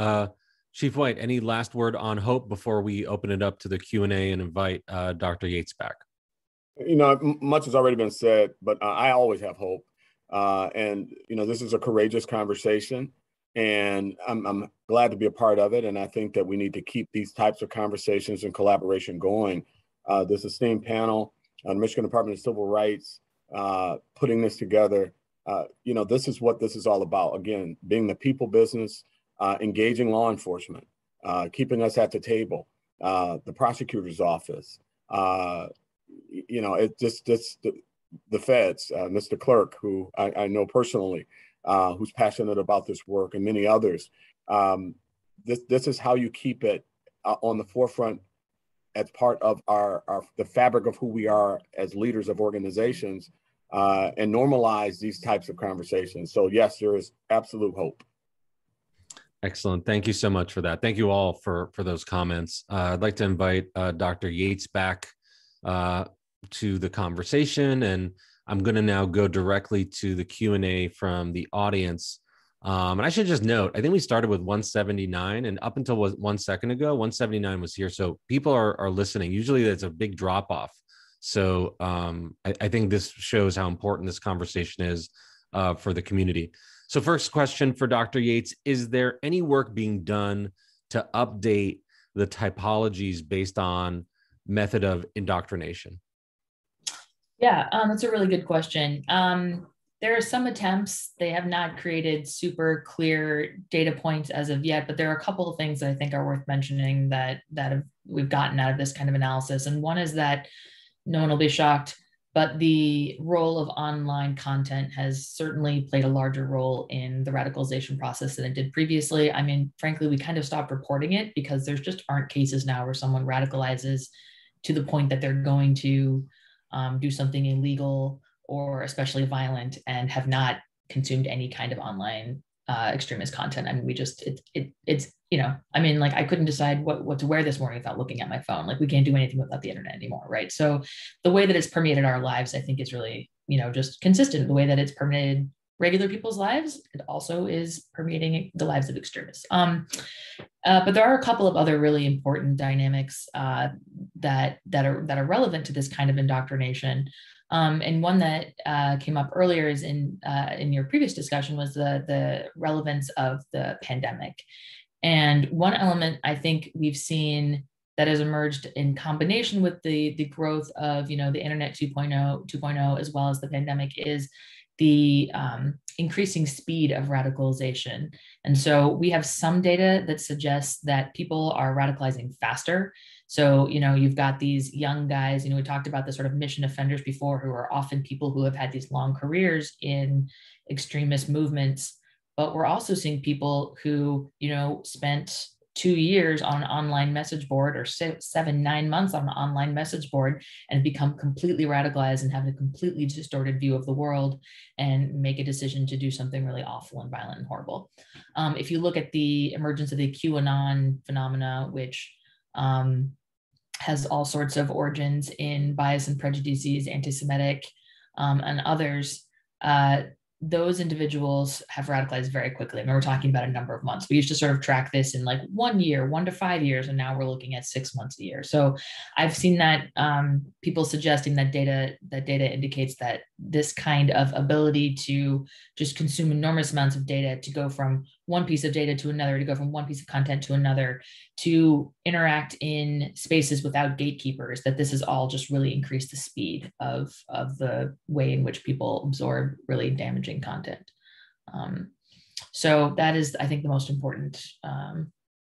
Chief White, any last word on hope before we open it up to the Q&A and invite Dr. Yates back? Much has already been said, but I always have hope. And this is a courageous conversation, and I'm glad to be a part of it. And I think that we need to keep these types of conversations and collaboration going. This esteemed panel on Michigan Department of Civil Rights, putting this together, this is what this is all about. Again, being the people business, engaging law enforcement, keeping us at the table, the prosecutor's office, it just the feds, Mr. Clerk, who I know personally, who's passionate about this work, and many others. This is how you keep it on the forefront as part of the fabric of who we are as leaders of organizations, and normalize these types of conversations. So yes, there is absolute hope. Excellent. Thank you so much for that. Thank you all for those comments. I'd like to invite Dr. Yates back to the conversation, and I'm going to now go directly to the Q&A from the audience. And I should just note, I think we started with 179, and up until 1 second ago, 179 was here. So people are listening. Usually there's a big drop off. So I think this shows how important this conversation is for the community. So first question for Dr. Yates, is there any work being done to update the typologies based on method of indoctrination? Yeah, that's a really good question. There are some attempts. They have not created super clear data points as of yet, but there are a couple of things that I think are worth mentioning that we've gotten out of this kind of analysis. And one is that, no one will be shocked, but the role of online content has certainly played a larger role in the radicalization process than it did previously. I mean, frankly, we kind of stopped reporting it because there's just aren't cases now where someone radicalizes to the point that they're going to do something illegal or especially violent and have not consumed any kind of online extremist content. I mean, we just, it's, you know, I mean, like I couldn't decide what to wear this morning without looking at my phone. Like we can't do anything without the internet anymore, right? So the way that it's permeated our lives, I think is really, you know, just consistent. The way that it's permeated regular people's lives, it also is permeating the lives of extremists. But there are a couple of other really important dynamics that are relevant to this kind of indoctrination. And one that came up earlier is in your previous discussion was the relevance of the pandemic. And one element I think we've seen that has emerged in combination with the growth of, you know, the internet 2.0, as well as the pandemic, is the increasing speed of radicalization. And so we have some data that suggests that people are radicalizing faster. So, you know, you've got these young guys, you know, we talked about the sort of mission offenders before, who are often people who have had these long careers in extremist movements, but we're also seeing people who, you know, spent 2 years on an online message board, or 9 months on an online message board, and become completely radicalized and have a completely distorted view of the world and make a decision to do something really awful and violent and horrible. If you look at the emergence of the QAnon phenomena, which has all sorts of origins in bias and prejudices, anti-Semitic, and others, those individuals have radicalized very quickly. I mean, we're talking about a number of months. We used to sort of track this in like 1 year, 1 to 5 years, and now we're looking at 6 months a year. So I've seen that people suggesting that data indicates that this kind of ability to just consume enormous amounts of data, to go from one piece of data to another, to go from one piece of content to another, to interact in spaces without gatekeepers, that this has all just really increased the speed of the way in which people absorb really damaging content. So that is, I think, the most important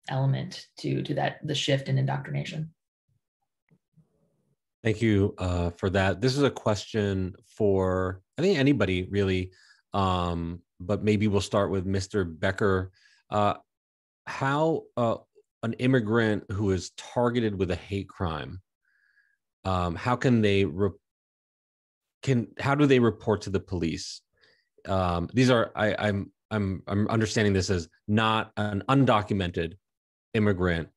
element to the shift in indoctrination. Thank you for that. This is a question for, I think, anybody really, but maybe we'll start with Mr. Becker. How an immigrant who is targeted with a hate crime, how can they how do they report to the police? These are, I'm understanding this as not an undocumented immigrant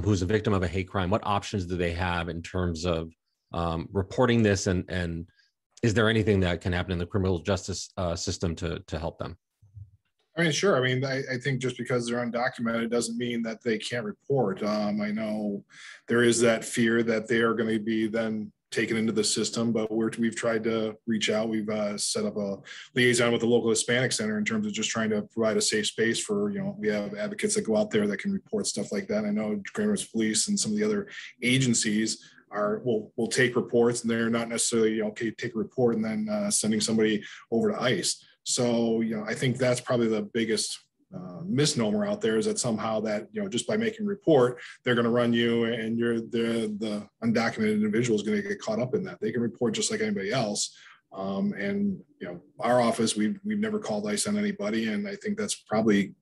who's a victim of a hate crime. What options do they have in terms of reporting this, and is there anything that can happen in the criminal justice system to help them? I mean, sure. I mean, I think just because they're undocumented doesn't mean that they can't report. I know there is that fear that they are going to be then taken into the system, but we've tried to reach out. We've set up a liaison with the local Hispanic Center in terms of just trying to provide a safe space for, you know, we have advocates that go out there that can report stuff like that. I know Grand Rapids Police and some of the other agencies will take reports, and they're not necessarily, you know, okay, take a report and then sending somebody over to ICE. So, you know, I think that's probably the biggest misnomer out there, is that somehow that, you know, just by making a report, they're going to run you, and the undocumented individual is going to get caught up in that. They can report just like anybody else. And, you know, our office, we've never called ICE on anybody. And I think that's probably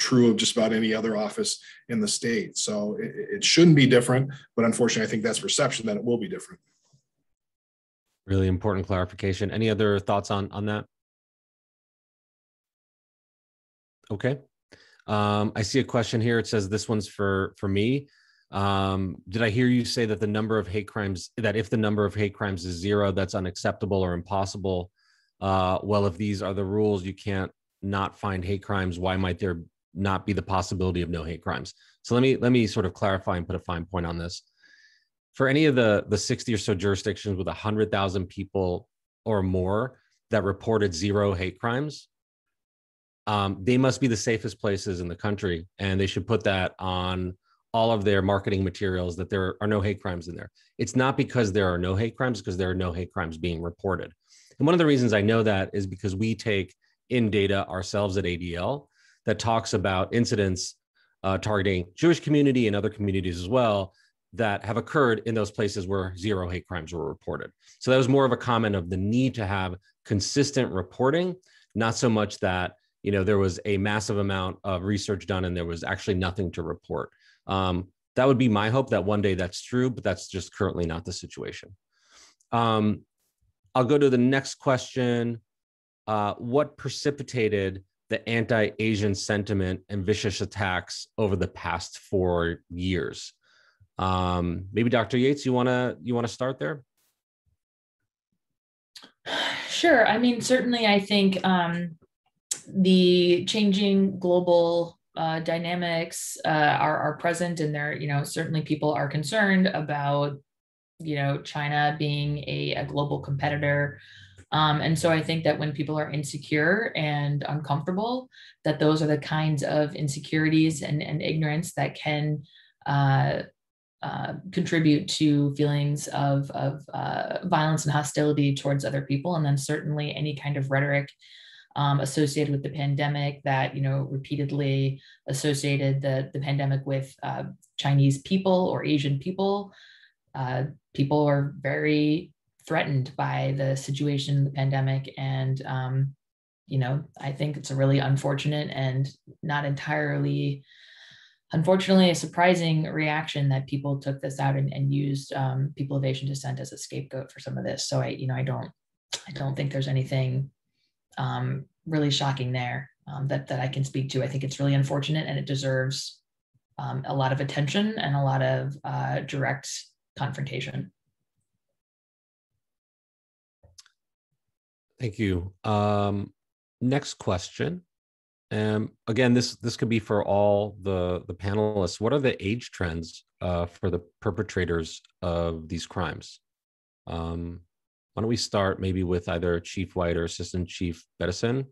true of just about any other office in the state. So it shouldn't be different, but unfortunately, I think that's perception that it will be different. Really important clarification. Any other thoughts on that? Okay. I see a question here. It says this one's for me. Did I hear you say that the number of hate crimes, that if the number of hate crimes is 0, that's unacceptable or impossible? Well, if these are the rules, you can't not find hate crimes. Why might there not be the possibility of no hate crimes? So let me sort of clarify and put a fine point on this. For any of the 60 or so jurisdictions with 100,000 people or more that reported 0 hate crimes, they must be the safest places in the country, and they should put that on all of their marketing materials that there are no hate crimes in there. It's not because there are no hate crimes, because there are no hate crimes being reported. And one of the reasons I know that is because we take in data ourselves at ADL that talks about incidents targeting Jewish community and other communities as well that have occurred in those places where 0 hate crimes were reported. So that was more of a comment of the need to have consistent reporting, not so much that there was a massive amount of research done and there was actually nothing to report. That would be my hope that one day that's true, but that's just currently not the situation. I'll go to the next question. What precipitated the anti-Asian sentiment and vicious attacks over the past 4 years? Maybe Dr. Yates, you wanna start there? Sure. I mean, certainly I think the changing global dynamics are present, and there, certainly people are concerned about, China being a global competitor. And so I think that when people are insecure and uncomfortable, that those are the kinds of insecurities and ignorance that can contribute to feelings of violence and hostility towards other people. And then certainly any kind of rhetoric associated with the pandemic that, repeatedly associated the pandemic with Chinese people or Asian people. People are very threatened by the situation in the pandemic. And, I think it's a really unfortunate and not entirely, unfortunately, a surprising reaction that people took this out and used people of Asian descent as a scapegoat for some of this. So I don't think there's anything really shocking there that I can speak to. I think it's really unfortunate, and it deserves a lot of attention and a lot of direct confrontation. Thank you. Next question. Again, this could be for all the panelists. What are the age trends for the perpetrators of these crimes? Why don't we start maybe with either Chief White or Assistant Chief Bettison?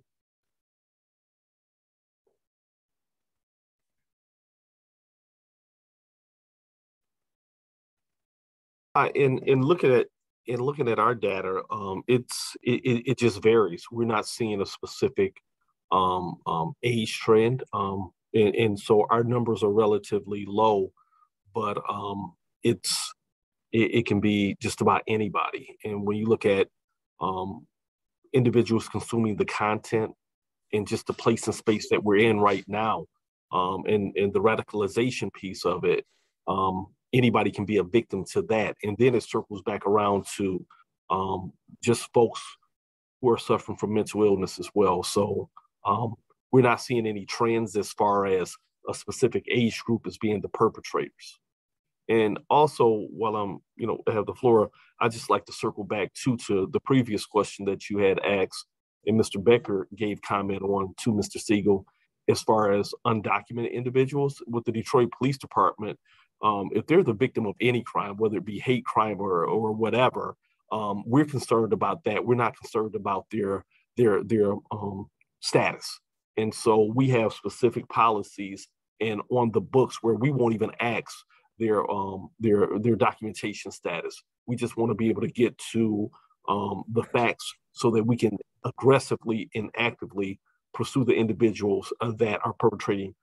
In looking at our data, it just varies. We're not seeing a specific age trend, and so our numbers are relatively low, but it can be just about anybody. And when you look at individuals consuming the content and just the place and space that we're in right now, and the radicalization piece of it, anybody can be a victim to that. And then it circles back around to just folks who are suffering from mental illness as well. So we're not seeing any trends as far as a specific age group as being the perpetrators. And also, while I'm, have the floor, I just like to circle back to the previous question that you had asked, and Mr. Becker gave comment on to Mr. Siegel, as far as undocumented individuals with the Detroit Police Department. If they're the victim of any crime, whether it be hate crime or whatever, we're concerned about that. We're not concerned about their status. And so we have specific policies and on the books where we won't even ask their documentation status. We just want to be able to get to the facts so that we can aggressively and actively pursue the individuals that are perpetrating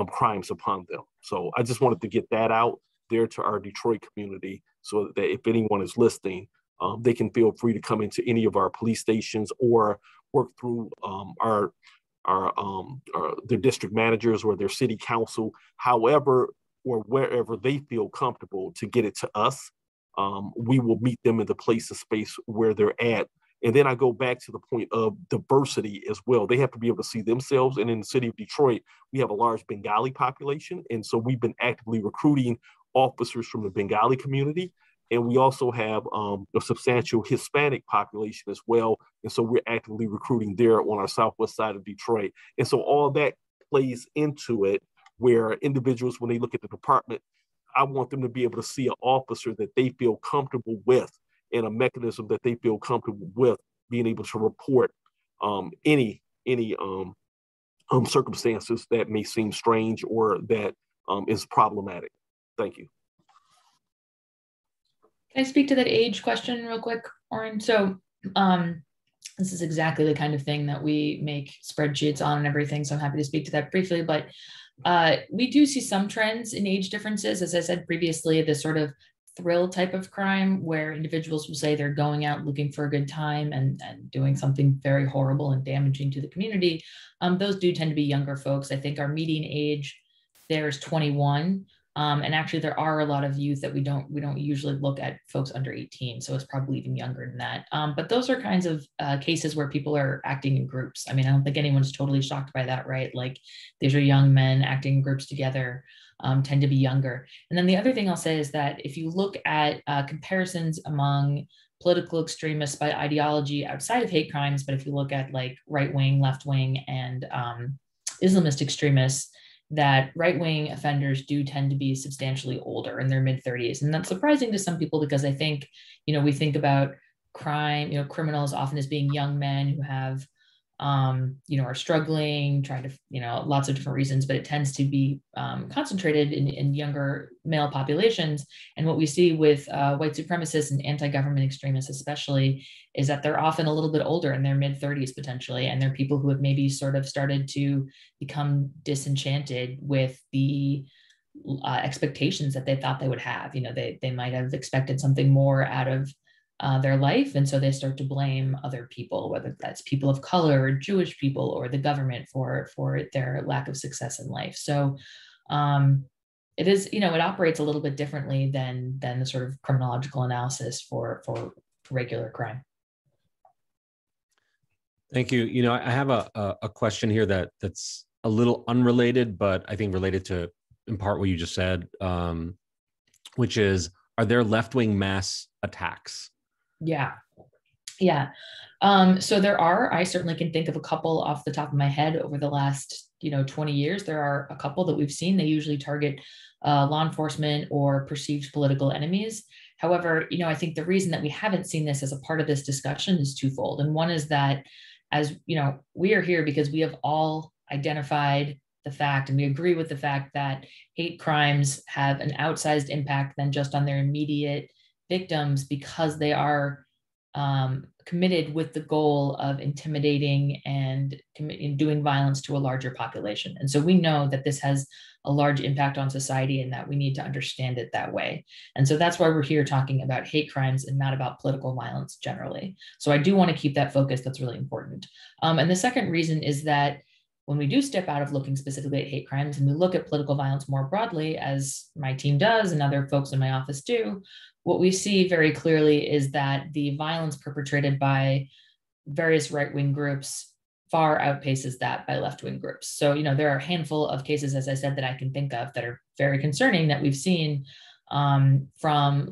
crimes upon them. So I just wanted to get that out there to our Detroit community so that if anyone is listening, they can feel free to come into any of our police stations or work through our their district managers or their city council, however or wherever they feel comfortable to get it to us. We will meet them in the place of space where they're at. And then I go back to the point of diversity as well. They have to be able to see themselves. And in the city of Detroit, we have a large Bengali population. And so we've been actively recruiting officers from the Bengali community. And we also have a substantial Hispanic population as well. And so we're actively recruiting there on our southwest side of Detroit. And so all that plays into it, where individuals, when they look at the department, I want them to be able to see an officer that they feel comfortable with and a mechanism that they feel comfortable with being able to report any circumstances that may seem strange or that is problematic. Thank you. Can I speak to that age question real quick, Oren? So this is exactly the kind of thing that we make spreadsheets on and everything. So I'm happy to speak to that briefly, but we do see some trends in age differences. As I said previously, the sort of thrill type of crime where individuals will say they're going out looking for a good time and doing something very horrible and damaging to the community. Those do tend to be younger folks. I think our median age there is 21. And actually there are a lot of youth that we don't usually look at folks under 18. So it's probably even younger than that. But those are kinds of cases where people are acting in groups. I mean, I don't think anyone's totally shocked by that, right? Like these are young men acting in groups together, tend to be younger. And then the other thing I'll say is that if you look at comparisons among political extremists by ideology outside of hate crimes, but if you look at like right-wing, left-wing, and Islamist extremists, that right-wing offenders do tend to be substantially older in their mid-30s. And that's surprising to some people because I think, we think about crime, criminals often as being young men who have, are struggling, trying to, lots of different reasons, but it tends to be concentrated in younger male populations. And what we see with white supremacists and anti-government extremists especially is that they're often a little bit older in their mid-30s potentially, and they're people who have maybe sort of started to become disenchanted with the expectations that they thought they would have. They might have expected something more out of their life. And so they start to blame other people, whether that's people of color or Jewish people or the government for their lack of success in life. So it is, it operates a little bit differently than the sort of criminological analysis for regular crime. Thank you. I have a question here that's a little unrelated, but I think related to in part what you just said, which is, are there left-wing mass attacks? Yeah. So there are. I certainly can think of a couple off the top of my head over the last 20 years. There are a couple that we've seen. They usually target law enforcement or perceived political enemies. However, I think the reason that we haven't seen this as a part of this discussion is twofold. And one is that, as we are here because we have all identified the fact, and we agree with the fact that hate crimes have an outsized impact than just on their immediate victims because they are committed with the goal of intimidating and doing violence to a larger population. And so we know that this has a large impact on society and that we need to understand it that way. And so that's why we're here talking about hate crimes and not about political violence generally. So I do want to keep that focus. That's really important. And the second reason is that when we do step out of looking specifically at hate crimes and we look at political violence more broadly, as my team does and other folks in my office do, what we see very clearly is that the violence perpetrated by various right-wing groups far outpaces that by left-wing groups. So, there are a handful of cases, as I said, that I can think of that are very concerning that we've seen from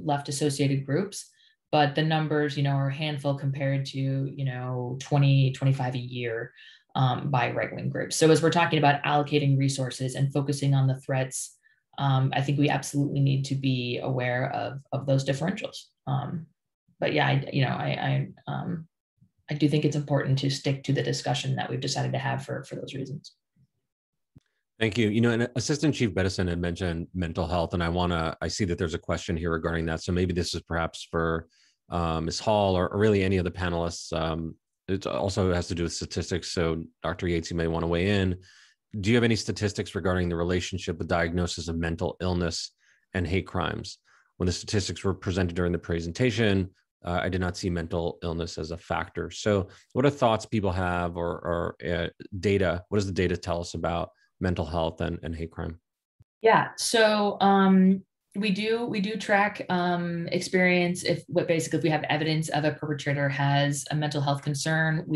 left-associated groups, but the numbers, are a handful compared to, 20, 25 a year by right-wing groups. So as we're talking about allocating resources and focusing on the threats, I think we absolutely need to be aware of those differentials. But yeah, I do think it's important to stick to the discussion that we've decided to have for those reasons. Thank you. And Assistant Chief Bettison had mentioned mental health, and I see that there's a question here regarding that. So maybe this is perhaps for Ms. Hall or really any of the panelists. It also has to do with statistics. So Dr. Yates, you may want to weigh in. Do you have any statistics regarding the relationship with diagnosis of mental illness and hate crimes? When the statistics were presented during the presentation, I did not see mental illness as a factor. So what are thoughts people have or data? What does the data tell us about mental health and hate crime? Yeah, so we do track experience. If we have evidence of a perpetrator has a mental health concern,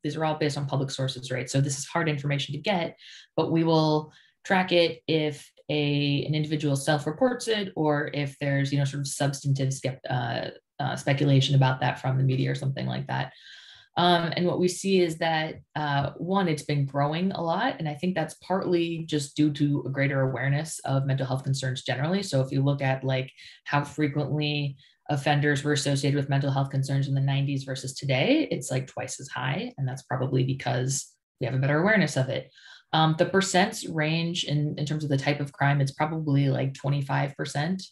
these are all based on public sources, right? So this is hard information to get, but we will track it if an individual self-reports it, or if there's sort of substantive speculation about that from the media or something like that. And what we see is that one, it's been growing a lot, and I think that's partly just due to a greater awareness of mental health concerns generally. So if you look at like how frequently offenders were associated with mental health concerns in the 90s versus today, it's like twice as high, and that's probably because we have a better awareness of it. The percents range in terms of the type of crime. It's probably like 25%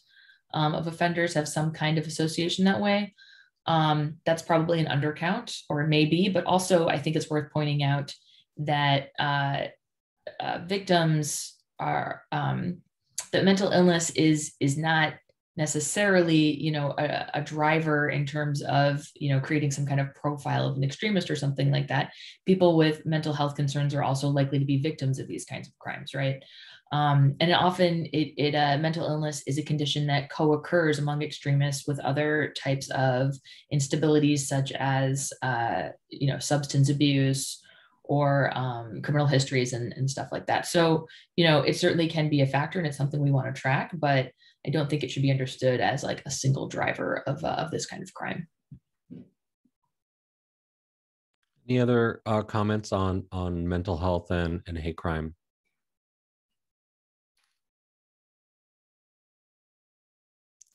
of offenders have some kind of association that way. That's probably an undercount, or it may be, but also I think it's worth pointing out that victims are, that mental illness is not necessarily, a driver in terms of, creating some kind of profile of an extremist or something like that. People with mental health concerns are also likely to be victims of these kinds of crimes, right? And often mental illness is a condition that co-occurs among extremists with other types of instabilities, such as, substance abuse or criminal histories and stuff like that. So, it certainly can be a factor, and it's something we want to track, but I don't think it should be understood as like a single driver of this kind of crime. Any other comments on mental health and hate crime?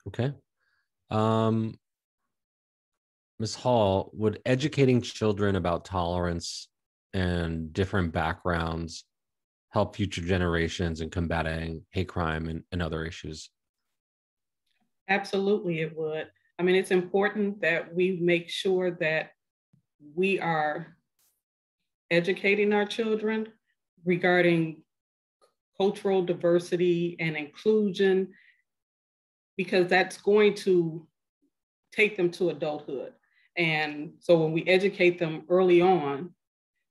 Okay. Ms. Hall, would educating children about tolerance and different backgrounds help future generations in combating hate crime and other issues? Absolutely, it would. I mean, it's important that we make sure that we are educating our children regarding cultural diversity and inclusion, because that's going to take them to adulthood. And so when we educate them early on,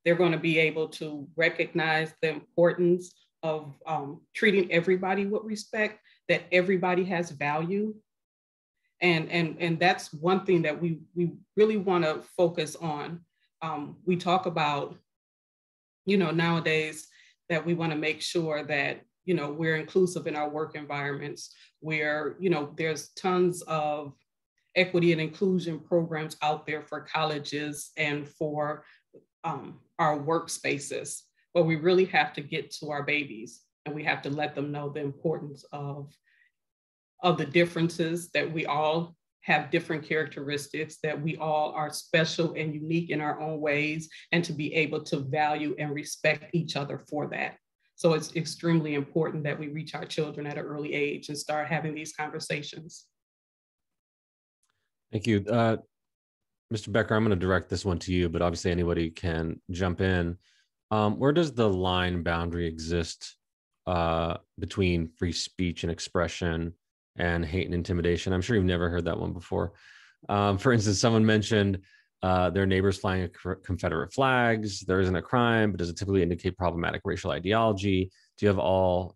they're going to be able to recognize the importance of treating everybody with respect, that everybody has value. And that's one thing that we really want to focus on. We talk about, nowadays that we want to make sure that, we're inclusive in our work environments, where, there's tons of equity and inclusion programs out there for colleges and for our workspaces. But we really have to get to our babies, and we have to let them know the importance of the differences, that we all have different characteristics, that we all are special and unique in our own ways, and to be able to value and respect each other for that. So it's extremely important that we reach our children at an early age and start having these conversations. Thank you. Mr. Becker, I'm going to direct this one to you, but obviously anybody can jump in. Where does the line boundary exist between free speech and expression and hate and intimidation? I'm sure you've never heard that one before. For instance, someone mentioned their neighbors flying Confederate flags. There isn't a crime, but does it typically indicate problematic racial ideology? Do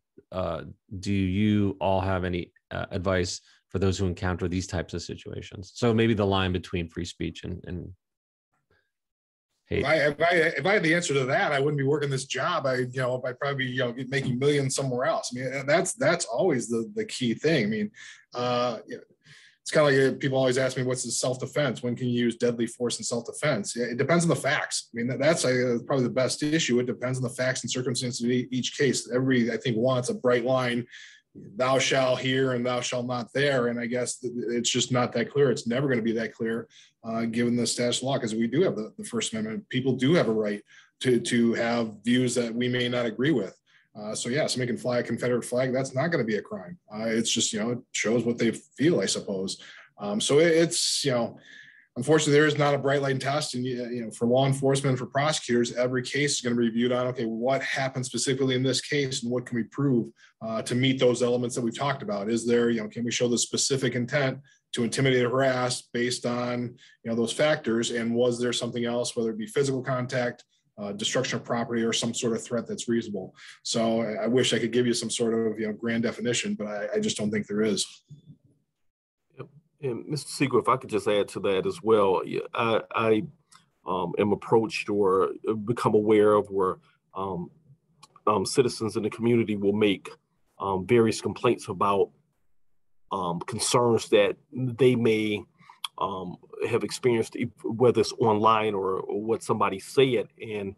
you all have any advice for those who encounter these types of situations? So maybe the line between free speech and hate. If I had the answer to that, I wouldn't be working this job. I'd probably be making millions somewhere else. I mean, that's always the key thing. I mean, it's kind of like people always ask me, what's the self-defense? When can you use deadly force in self-defense? It depends on the facts. I mean, that's probably the best issue. It depends on the facts and circumstances of each case. Everybody, I think, wants a bright line, thou shalt here and thou shalt not there. And I guess it's just not that clear. It's never going to be that clear given the status of law, because we do have the First Amendment. People do have a right to have views that we may not agree with. So yeah, somebody can fly a Confederate flag. That's not going to be a crime. It's just, it shows what they feel, I suppose. So it's, unfortunately, there is not a bright line test. And, for law enforcement, for prosecutors, every case is going to be reviewed on, okay, what happened specifically in this case and what can we prove to meet those elements that we've talked about? Is there, can we show the specific intent to intimidate or harass based on those factors? And was there something else, whether it be physical contact, destruction of property, or some sort of threat that's reasonable? So I wish I could give you some sort of grand definition, but I just don't think there is. Yep. And Mr. Siegel, if I could just add to that as well, I am approached or become aware of where citizens in the community will make various complaints about concerns that they may have experienced, whether it's online or what somebody said, and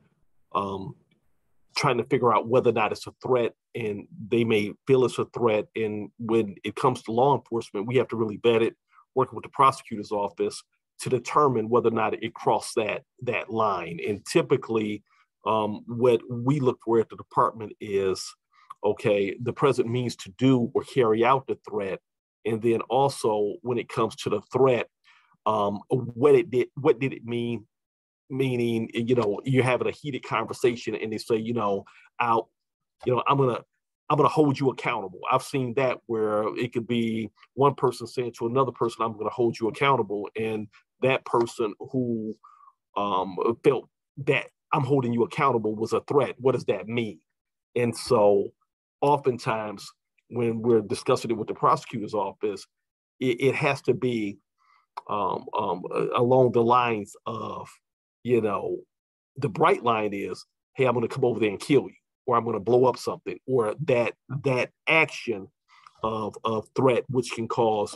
trying to figure out whether or not it's a threat, and they may feel it's a threat. And when it comes to law enforcement, we have to really vet it, working with the prosecutor's office to determine whether or not it crossed that line. And typically, what we look for at the department is, okay, the present means to do or carry out the threat. And then also when it comes to the threat, what did it mean? Meaning, you're having a heated conversation and they say, I'm gonna hold you accountable. I've seen that where it could be one person saying to another person, I'm gonna hold you accountable. And that person who felt that I'm holding you accountable was a threat. What does that mean? And so oftentimes when we're discussing it with the prosecutor's office, it has to be along the lines of, the bright line is, hey, I'm going to come over there and kill you, or I'm going to blow up something, or that action of threat, which can cause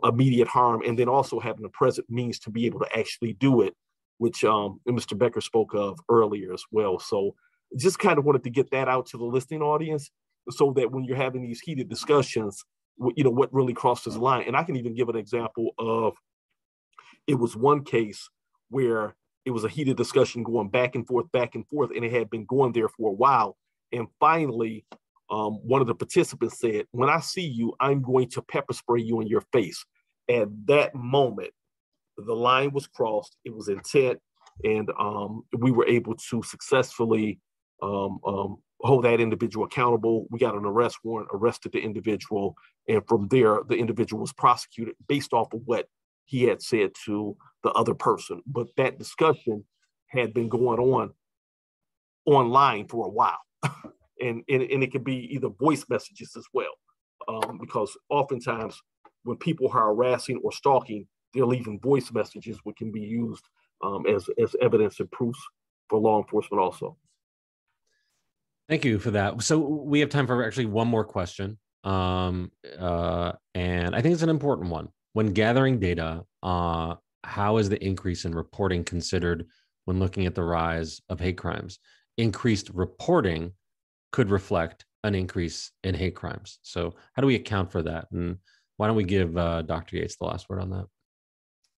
immediate harm, and then also having the present means to be able to actually do it, which Mr. Becker spoke of earlier as well. So just kind of wanted to get that out to the listening audience, so that when you're having these heated discussions, what really crosses the line. And I can even give an example of, it was one case where it was a heated discussion going back and forth, and it had been going there for a while. And finally, one of the participants said, when I see you, I'm going to pepper spray you in your face. At that moment, the line was crossed. It was intent. And we were able to successfully hold that individual accountable. We got an arrest warrant, arrested the individual. And from there, the individual was prosecuted based off of what he had said to the other person. But that discussion had been going on online for a while. and it could be either voice messages as well. Because oftentimes when people are harassing or stalking, they're leaving voice messages, which can be used as evidence and proofs for law enforcement also. Thank you for that. So we have time for actually one more question. And I think it's an important one. When gathering data, how is the increase in reporting considered when looking at the rise of hate crimes? Increased reporting could reflect an increase in hate crimes. So how do we account for that? And why don't we give Dr. Yates the last word on that?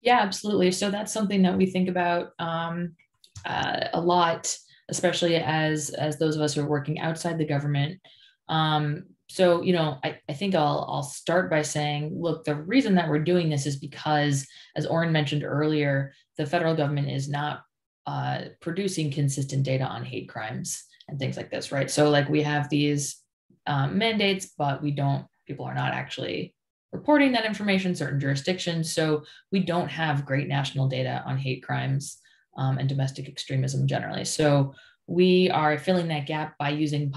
Yeah, absolutely. So that's something that we think about a lot, especially as those of us who are working outside the government. So, I think I'll start by saying, look, the reason that we're doing this is because, as Oren mentioned earlier, the federal government is not producing consistent data on hate crimes and things like this, right? So we have these mandates, but people are not actually reporting that information, certain jurisdictions. So we don't have great national data on hate crimes and domestic extremism generally. So we are filling that gap by using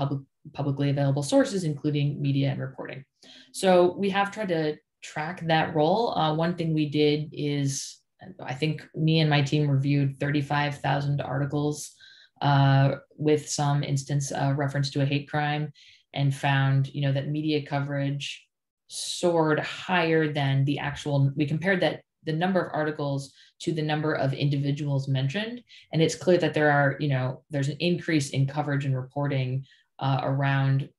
publicly available sources, including media and reporting. So we have tried to track that role. One thing we did is, I think me and my team reviewed 35,000 articles with some instance reference to a hate crime, and found, that media coverage soared higher than the actual, we compared that the number of articles to the number of individuals mentioned. And it's clear that there's an increase in coverage and reporting around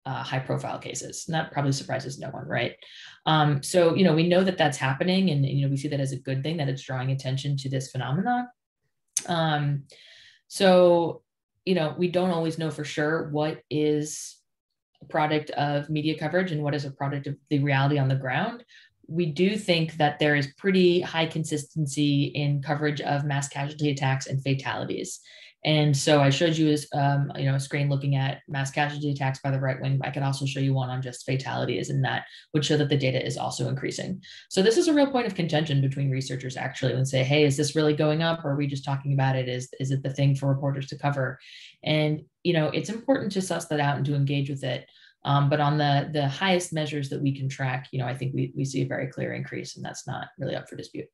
high profile cases. And that probably surprises no one, right? So, we know that that's happening, and, we see that as a good thing, that it's drawing attention to this phenomenon. So, we don't always know for sure what is a product of media coverage and what is a product of the reality on the ground. We do think that there is pretty high consistency in coverage of mass casualty attacks and fatalities. And so I showed you a screen looking at mass casualty attacks by the right wing. I could also show you one on just fatalities, and that would show that the data is also increasing. So this is a real point of contention between researchers actually, and say, hey, is this really going up, or are we just talking about it? Is it the thing for reporters to cover? And it's important to suss that out and to engage with it. But on the highest measures that we can track, I think we see a very clear increase, and that's not really up for dispute.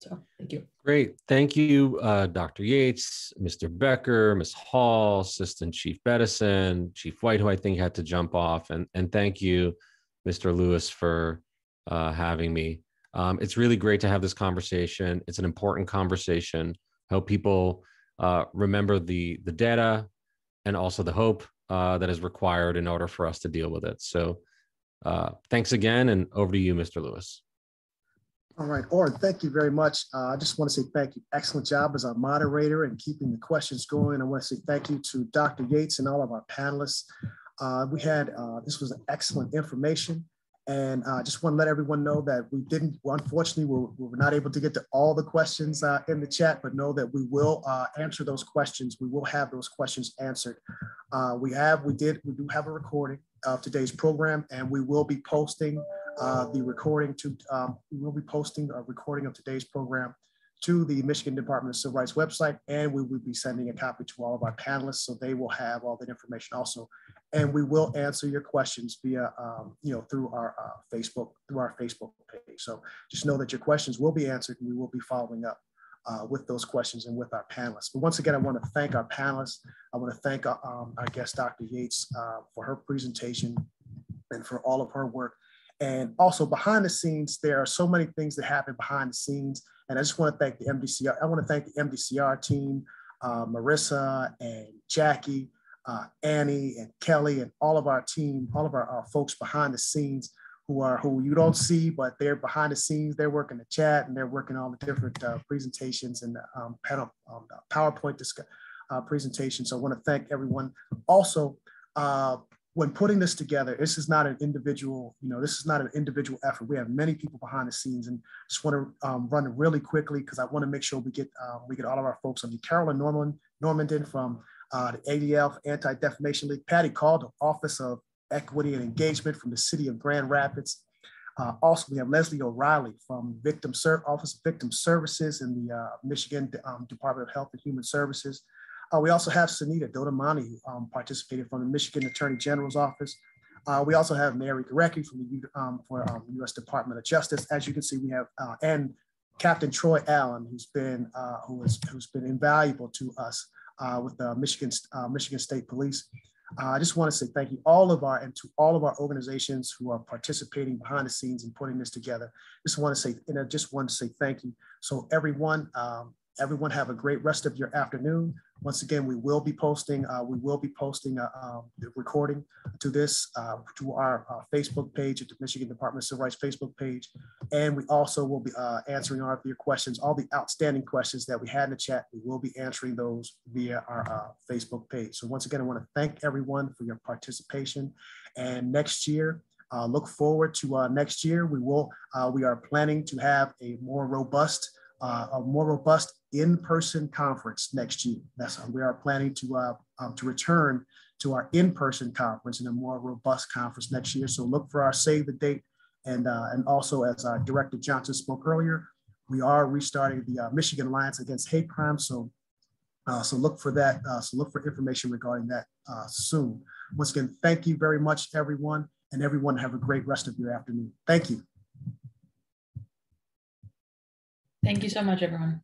So thank you. Great. Thank you, Dr. Yates, Mr. Becker, Ms. Hall, Assistant Chief Bedison, Chief White, who I think had to jump off. And thank you, Mr. Lewis, for having me. It's really great to have this conversation. It's an important conversation. I hope people remember the data and also the hope that is required in order for us to deal with it. So thanks again, and over to you, Mr. Lewis. All right, Orrin, thank you very much. I just want to say thank you. Excellent job as our moderator and keeping the questions going. I want to say thank you to Dr. Yates and all of our panelists. This was excellent information. And I just want to let everyone know that unfortunately, we were not able to get to all the questions in the chat, but know that we will answer those questions. We will have those questions answered. We do have a recording of today's program, and we will be posting a recording of today's program to the Michigan Department of Civil Rights website, and we will be sending a copy to all of our panelists, so they will have all that information also. And we will answer your questions via, through our Facebook page. So just know that your questions will be answered, and we will be following up with those questions and with our panelists. But once again, I want to thank our panelists. I want to thank our guest, Dr. Yates, for her presentation and for all of her work. And also behind the scenes, there are so many things that happen behind the scenes. And I just want to thank the MDCR. I want to thank the MDCR team, Marissa and Jackie, Annie and Kelly, and all of our team, all of our folks behind the scenes who you don't see, but they're behind the scenes. They're working the chat, and they're working all the different presentations and panel PowerPoint presentations. So I want to thank everyone. Also, when putting this together, this is not an individual, effort. We have many people behind the scenes, and just want to run it really quickly because I want to make sure we get all of our folks on. Carolyn Normandin from the ADL Anti-Defamation League, Patty Calder, Office of Equity and Engagement from the City of Grand Rapids. Also, we have Leslie O'Reilly from Office of Victim Services in the Michigan Department of Health and Human Services. We also have Sunita Dodamani, who participated from the Michigan Attorney General's Office. We also have Mary Gorecki from the U.S. Department of Justice. As you can see, we have and Captain Troy Allen, who's been invaluable to us with the Michigan State Police. I just want to say thank you to all of our organizations who are participating behind the scenes and putting this together. Just want to say thank you. So everyone have a great rest of your afternoon. Once again, we will be posting the recording to this to our Facebook page at the Michigan Department of Civil Rights Facebook page, and we also will be answering all of your questions, all the outstanding questions that we had in the chat. We will be answering those via our Facebook page. So once again, I want to thank everyone for your participation. And next year, look forward to next year. We are planning to have a more robust in-person conference next year. We are planning to return to our in-person conference in a more robust conference next year. So look for our save the date, and also, as our Director Johnson spoke earlier, we are restarting the Michigan Alliance Against Hate Crime. So look for that. So look for information regarding that soon. Once again, thank you very much, everyone, and everyone have a great rest of your afternoon. Thank you. Thank you so much, everyone.